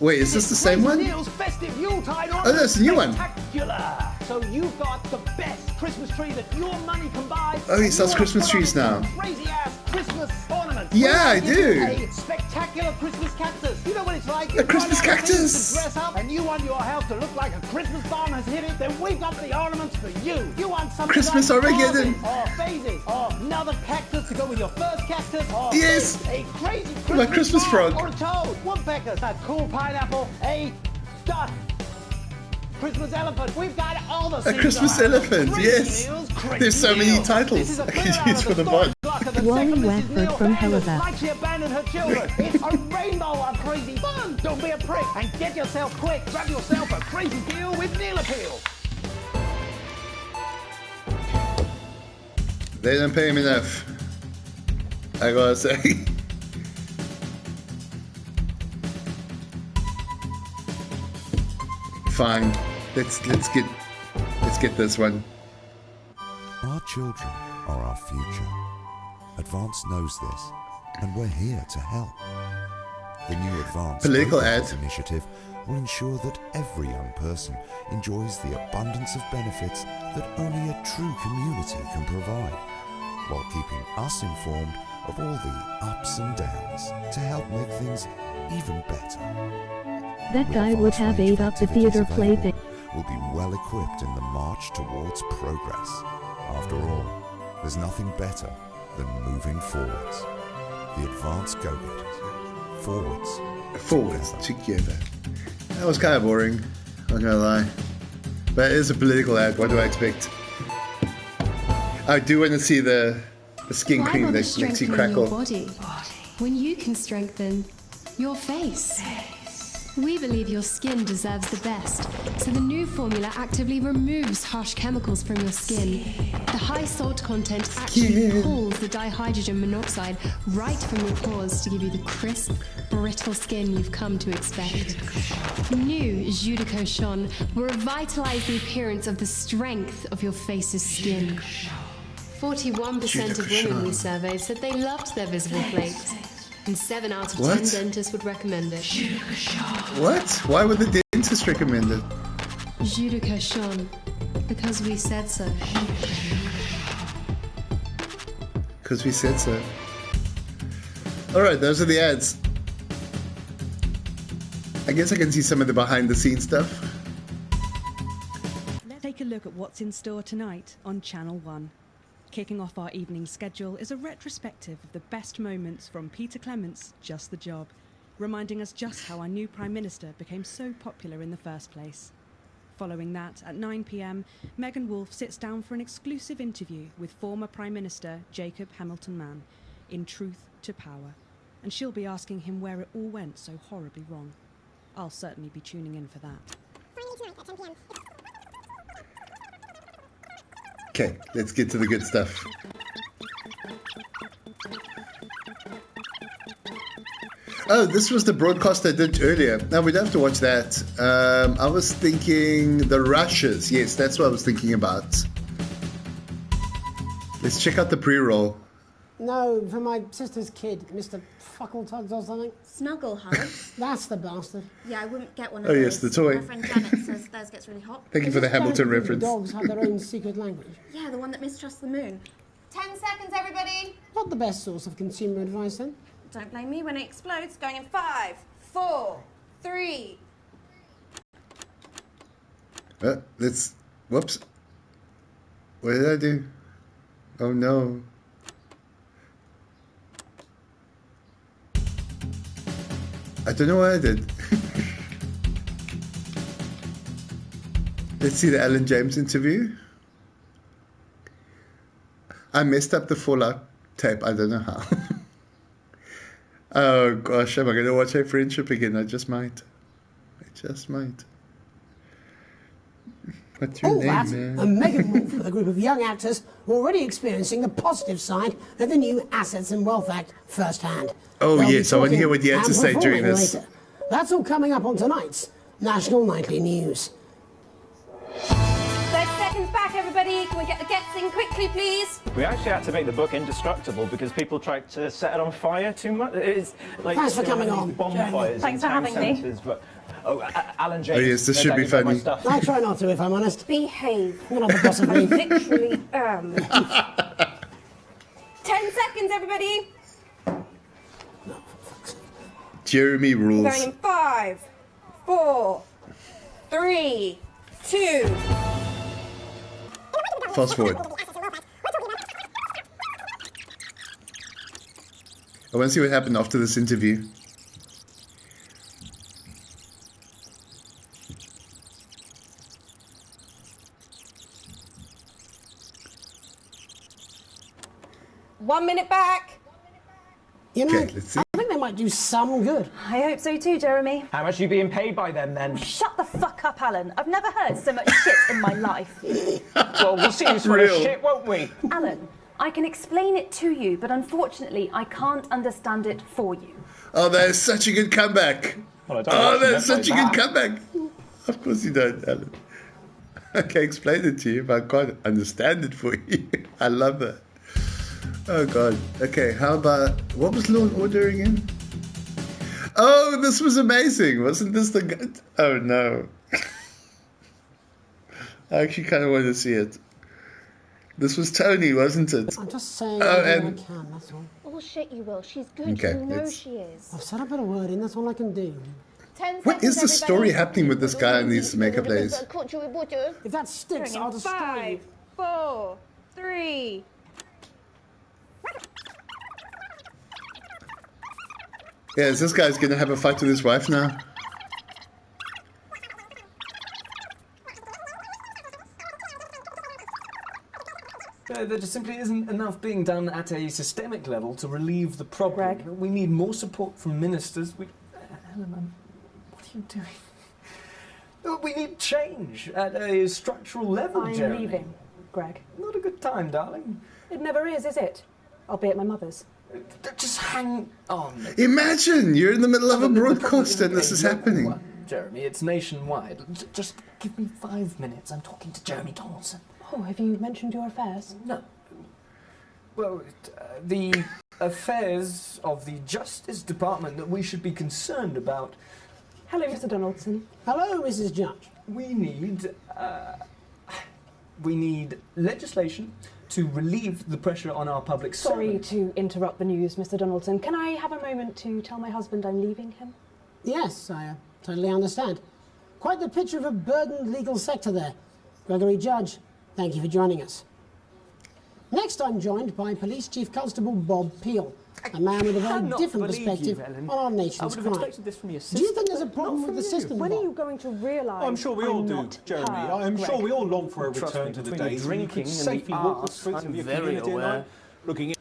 Wait, is this the same one? Neil's festive Yuletide Oh, that's a new one. Spectacular. So you've got the best Christmas tree that your money can buy. Oh, he sells Christmas trees now. Crazy ass Christmas ornaments. Yeah, I do. A spectacular Christmas cactus. You know what it's like? A Christmas cactus. To dress up and you want your house to look like a Christmas bomb has hit it. Then we've got the ornaments for you. You want something Christmas like Armageddon. or phases or another cactus to go with your first cactus. Or Yes. a crazy Christmas, My Christmas frog. or a toad, woodpeckers, a cool pineapple, a duck. Christmas elephant. We've got all the A Christmas elephant, yes. There's so many titles I could use for the bot. Wally Wackford from Hellebuck. Like she abandoned her children. It's a rainbow of crazy fun. Don't be a prick and get yourself quick. Grab yourself a crazy deal with Neil Appeal. They don't pay him enough, I gotta say. Fine, let's get this one. Our children are our future. Advance knows this, and we're here to help. The new Advance Political Programs ad. initiative will ensure that every young person enjoys the abundance of benefits that only a true community can provide, while keeping us informed of all the ups and downs to help make things even better. That guy would have ate up the theater plaything. Will be well equipped in the march towards progress. After all, there's nothing better than moving forwards. The Advanced Go-Getters. Forwards together. That was kind of boring, not gonna lie. But it is a political ad, what do I expect? I do want to see the skin Why cream bother that makes you strengthening crackle. your body when you can strengthen your face? We believe your skin deserves the best, so the new formula actively removes harsh chemicals from your skin. The high salt content actually pulls the dihydrogen monoxide right from your pores to give you the crisp, brittle skin you've come to expect. New Jus de Cochon will revitalize the appearance of the strength of your face's skin. 41% of women we surveyed said they loved their visible flakes, and 7 out of 10 What? dentists would recommend it. What? Why would the dentist recommend it? Jus de Cochon, because we said so. Because we said so. Alright, those are the ads. I guess I can see some of the behind the scenes stuff. Let's take a look at what's in store tonight on Channel 1. Kicking off our evening schedule is a retrospective of the best moments from Peter Clement's Just the Job, reminding us just how our new Prime Minister became so popular in the first place. Following that, at 9 p.m, Megan Wolfe sits down for an exclusive interview with former Prime Minister Jacob Hamilton-Mann in Truth to Power, and she'll be asking him where it all went so horribly wrong. I'll certainly be tuning in for that. Finally tonight at 10 p.m. Okay, let's get to the good stuff. Oh, this was the broadcast I did earlier. Now, we'd have to watch that. I was thinking the Rushes. Yes, that's what I was thinking about. Let's check out the pre-roll. No, for my sister's kid, Mr. Fuckletugs or something. Snugglehug? That's the bastard. Yeah, I wouldn't get one of Oh, those. yes, the toy. My friend Janet says theirs gets really hot. Thank you for the Hamilton reference. Dogs have their own secret language. Yeah, the one that mistrusts the moon. 10 seconds, everybody. Not the best source of consumer advice, then. Don't blame me when it explodes. Going in 5, 4, 3. Let's... Whoops. What did I do? Oh, no. I don't know what I did. Let's see the Alan James interview. I messed up the Fallout tape. I don't know how. Oh gosh, am I going to watch A Friendship again? I just might. What's your All name, that, man? and Megan Wolfe with a group of young actors already experiencing the positive side of the new Assets and Wealth Act firsthand. Oh, They'll be yes, I want to hear what you had talking to say and during performing this. later. That's all coming up on tonight's National Nightly News. 30 seconds back, everybody. Can we get the gets in quickly, please? We actually had to make the book indestructible because people tried to set it on fire too much. It's like Thanks for coming these on, bonfires Thanks in for town having me. centres, but Oh, Alan James. Oh yes, this should be funny. I try not to, if I'm honest. Behave. Not the boss of me. Literally am. 10 seconds, everybody. Jeremy rules. Going in 5, 4, 3, 2. Fast forward. I want to see what happened after this interview. One minute back. You know, Okay, let's see. I think they might do some good. I hope so too, Jeremy. How much are you being paid by them then? Shut the fuck up, Alan. I've never heard so much shit in my life. Well, we'll see who's full of shit, won't we? Alan, I can explain it to you, but unfortunately, I can't understand it for you. Oh, that is such a good comeback. Well, I don't Oh, watch them that's such a like good that. comeback. Of course you don't, Alan. I can explain it to you, but I can't understand it for you. I love that. Oh, God. Okay, how about... What was Law and Order again? Oh, this was amazing. Wasn't this the... good? Oh, no. I actually kind of want to see it. This was Tony, wasn't it? I'm just saying Oh, everything and... I can, that's all. Oh, shit, you will. She's good. Okay, You know it's- she is. I've said a bit of word in, that's all I can do. 10 What is the seconds, story everybody. happening with this guy and these makeup ladies? If that sticks, Going I'll in destroy 5, you. 4, 3. Yeah, is this guy's going to have a fight with his wife now? There just simply isn't enough being done at a systemic level to relieve the problem. Greg? We need more support from ministers. Helen, what are you doing? We need change at a structural level, I'm Jeremy. leaving, Greg. Not a good time, darling. It never is it? I'll be at my mother's. Just hang on. Imagine you're in the middle of a broadcast and this is happening. Jeremy, it's nationwide. Just give me 5 minutes. I'm talking to Jeremy Donaldson. Oh, have you mentioned your affairs? No. Well, the affairs of the Justice Department that we should be concerned about. Hello, Mr. Donaldson. Hello, Mrs. Judge. We need legislation to relieve the pressure on our public Sorry servant. to interrupt the news, Mr. Donaldson. Can I have a moment to tell my husband I'm leaving him? Yes, I totally understand. Quite the picture of a burdened legal sector there. Gregory Judge, thank you for joining us. Next, I'm joined by Police Chief Constable Bob Peel, a man with a very cannot different believe perspective you, Ellen. on our I nation's would have crime. expected this from your Do you think there's a problem Not with the from you. system, When are Bob? you going to realise I'm sure we all do, not Jeremy. her, I'm Greg? sure we all long for a Trust return me, to the between days the when you drinking could and the safely walk the arse, streets I'm of your very community at aware. night, looking in.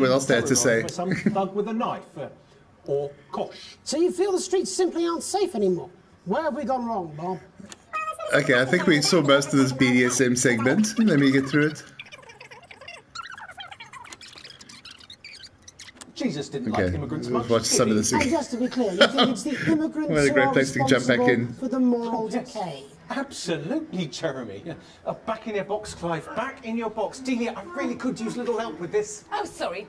What else they had to say? For some thug with a knife, or kosh. So you feel the streets simply aren't safe anymore? Where have we gone wrong, Bob? Okay, I think we saw most of this BDSM segment. Let me get through it. Jesus didn't Okay, like immigrants let's much. watch some of this And again. just to be clear, you think it's the immigrants What a who great are place to jump back responsible in. for the moral decay? Absolutely, Jeremy. Back in your box, Clive. Back in your box. Delia, I really could use a little help with this. Oh, sorry.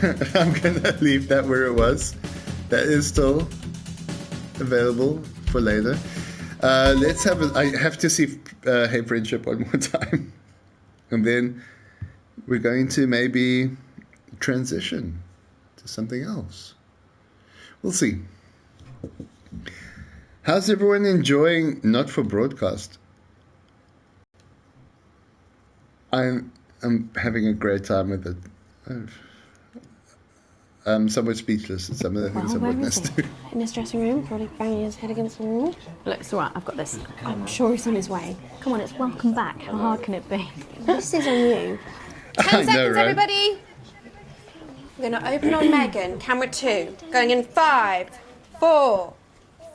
I'm going to leave that where it was. That is still available for later. Let's have I have to see Hey Friendship one more time. And then we're going to maybe transition to something else. We'll see. How's everyone enjoying Not For Broadcast? I'm having a great time with it. I'm somewhat speechless at some of the things I've witnessed. In his dressing room, probably banging his head against the wall. Look, it's all right, I've got this. I'm sure he's on his way. Come on, it's welcome back. How hard can it be? This is on you. 10 seconds, right? everybody. We're going to open on Megan, camera 2. Going in 5, 4,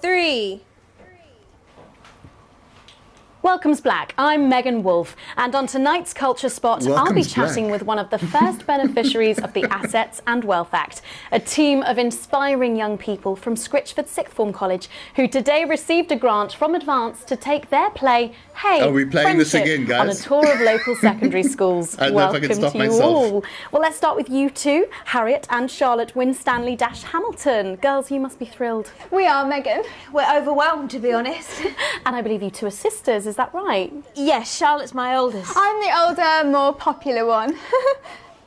3. Welcome's Black. I'm Megan Wolfe, and on tonight's Culture Spot, I'll be Welcome's chatting Black. with one of the first beneficiaries of the Assets and Wealth Act, a team of inspiring young people from Scritchford Sixth Form College who today received a grant from Advance to take their play, Hey, Are we playing this Friendship, again, guys? on a tour of local secondary schools. I don't know if I can Welcome stop to you myself. all. Well, let's start with you two, Harriet and Charlotte Winstanley-Hamilton. Girls, you must be thrilled. We are, Megan. We're overwhelmed, to be honest. And I believe you two are sisters, is that right? Yes, Charlotte's my oldest. I'm the older, more popular one.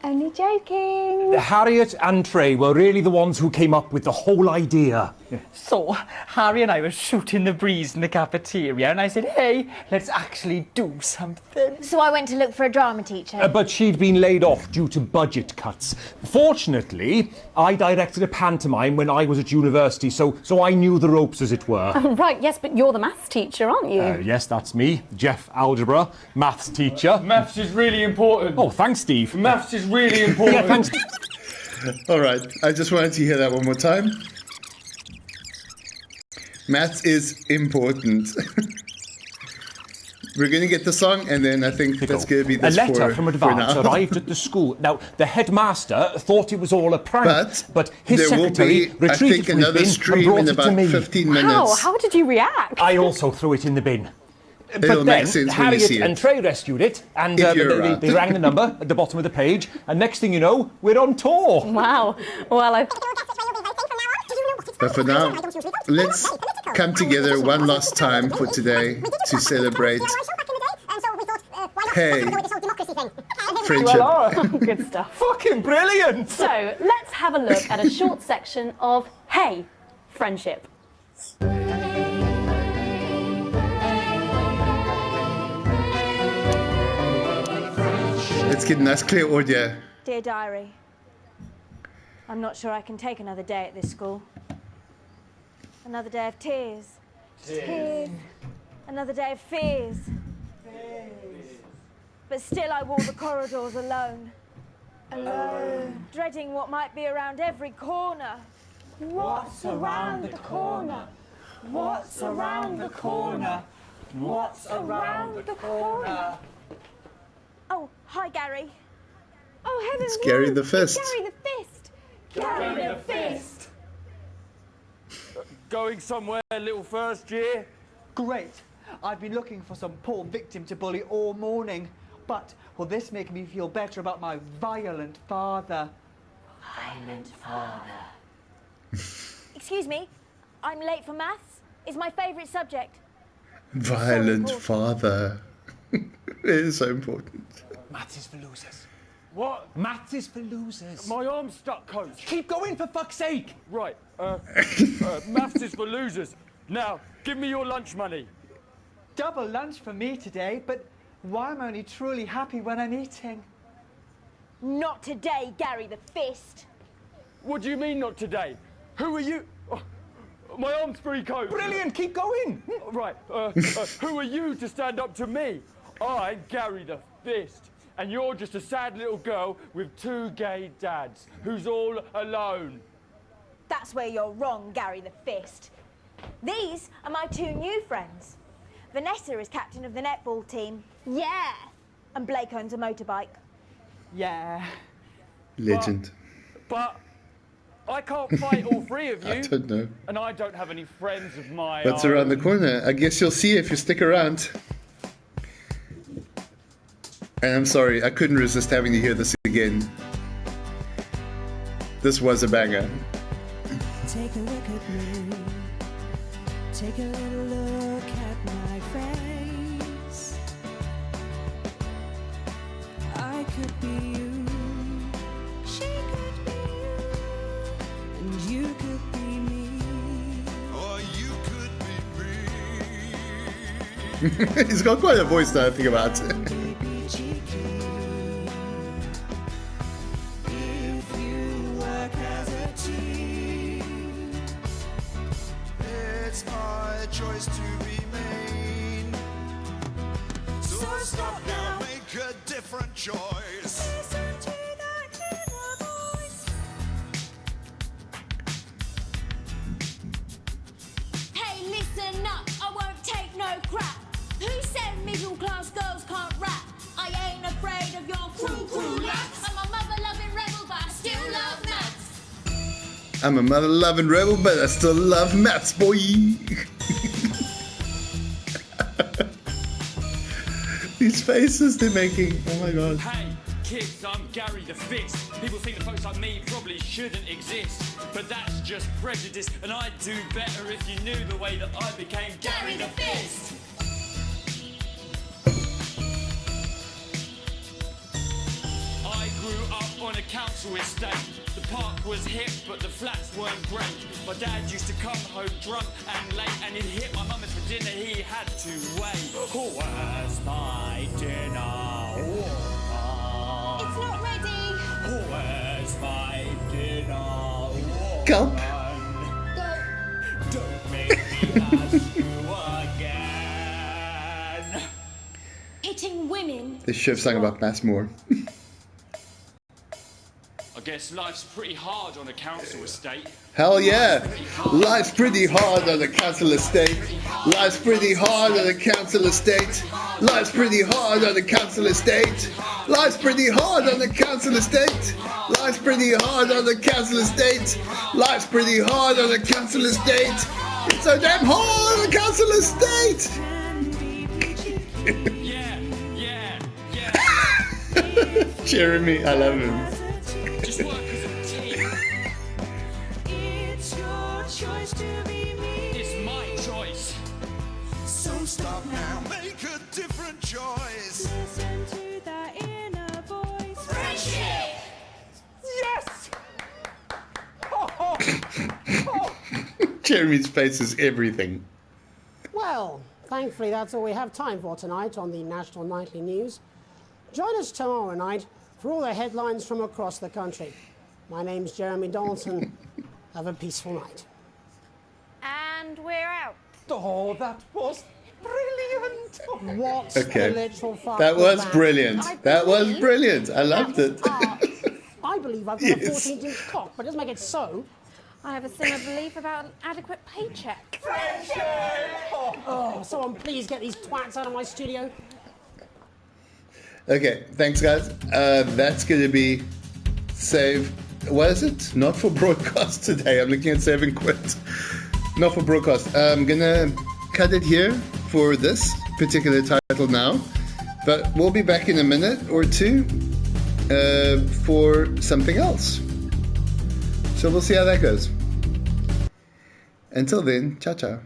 Only joking. Harriet and Trey were really the ones who came up with the whole idea. So, Harry and I were shooting the breeze in the cafeteria, and I said, hey, let's actually do something. So I went to look for a drama teacher. But she'd been laid off due to budget cuts. Fortunately, I directed a pantomime when I was at university, so I knew the ropes, as it were. Right, yes, but you're the maths teacher, aren't you? Yes, that's me, Jeff Algebra, maths teacher. Maths is really important. Oh, thanks, Steve. Maths is really important. Yeah, thanks. All right, I just wanted to hear that one more time. Maths is important. We're going to get the song, and then I think that's going to be A this letter from for Advance now. arrived at the school. Now, the headmaster thought it was all a prank, but his there will secretary be, I retreated think, from his another bin and stream brought in it to about me. 15 minutes. How did you react? I also threw it in the bin. It'll But make then sense when you Harriet see it. and Trey rescued it, and If you're around. they rang the number at the bottom of the page, and next thing you know, we're on tour. Wow. Well, But for now, let's come together one last time for today to celebrate Hey, friendship. Good stuff. Fucking brilliant! So, let's have a look at a short section of Hey, Friendship. Let's get nice clear audio. Dear Diary, I'm not sure I can take another day at this school. Another day of tears. Tears. Another day of fears. But still I walk the corridors alone. Alone. Dreading what might be around every corner. What's around the corner? What's around the corner? What's around the corner? Oh, hi, Gary. Oh, heavens. It's Gary the Fist. Gary the Fist. Gary the Fist. Going somewhere, little first year? Great. I've been looking for some poor victim to bully all morning. But will this make me feel better about my violent father? Violent father. Excuse me, I'm late for maths. It's my favourite subject. Violent father. It is so important. Maths is for losers. What? Maths is for losers. My arm's stuck, coach. Keep going, for fuck's sake! Right, maths is for losers. Now, give me your lunch money. Double lunch for me today, but why am I only truly happy when I'm eating? Not today, Gary the Fist. What do you mean not today? Who are you? Oh, my arm's free, coach. Brilliant, keep going! Right, who are you to stand up to me? I'm Gary the Fist, and you're just a sad little girl with two gay dads who's all alone. That's where you're wrong, Gary the Fist. These are my two new friends. Vanessa is captain of the netball team. Yeah. And Blake owns a motorbike. Yeah. Legend. But I can't fight all three of you. I don't know. And I don't have any friends of my What's own. around the corner? I guess you'll see if you stick around. And I'm sorry, I couldn't resist having to hear this again. This was a banger. Take a look at me. Take a little look at my face. I could be you. She could be you. And you could be me. Or you could be me. He's got quite a voice now I think about it. If you work as a team, it's my choice to remain. So stop now, make a different choice. Listen to that inner voice. Hey, listen up, I won't take no crap. Who says middle class girls can't rap. I ain't afraid of your crew lads. I'm a mother-loving rebel, but I still love maths. I'm a mother-loving rebel, but I still love maths, boy. These faces they're making. Oh my god. Hey, kids, I'm Gary the Fist. People think that folks like me probably shouldn't exist. But that's just prejudice, and I'd do better if you knew the way that I became Gary the Fist. I grew up on a council estate. The park was hip, but the flats weren't great. My dad used to come home drunk and late, and he'd hit my mum for dinner, he had to wait. Where's my dinner? It's not ready. Where's my dinner? Gulp. Don't make me ask you again. Hitting women. They should have sung about maths more. I guess life's pretty hard on a council estate. Hell yeah! Life's pretty hard on the council estate. Life's pretty hard on the council estate. Life's pretty hard on the council estate. Life's pretty hard on the council estate. Life's pretty hard on the council estate. Life's pretty hard on the council estate. It's so damn hard on the council estate. Jeremy, I love him. Just work as a team. It's your choice to be me. It's my choice. So stop now, make a different choice. Listen to that inner voice. Friendship! Yes! Jeremy's face is everything. Well, thankfully that's all we have time for tonight on the National Nightly News. Join us tomorrow night for all the headlines from across the country. My name's Jeremy Daunting. Have a peaceful night. And we're out. Oh, that was brilliant. What Okay. a literal fuck That was that? brilliant. That was brilliant. I loved it. I believe I've got a Yes. 14-inch cock, but it doesn't make it so. I have a similar belief about an adequate paycheck. Oh, someone please get these twats out of my studio. Okay, thanks guys. That's going to be save. What is it? Not for broadcast today. I'm looking at save and quit. Not for broadcast. I'm going to cut it here for this particular title now. But we'll be back in a minute or two for something else. So we'll see how that goes. Until then, ciao ciao.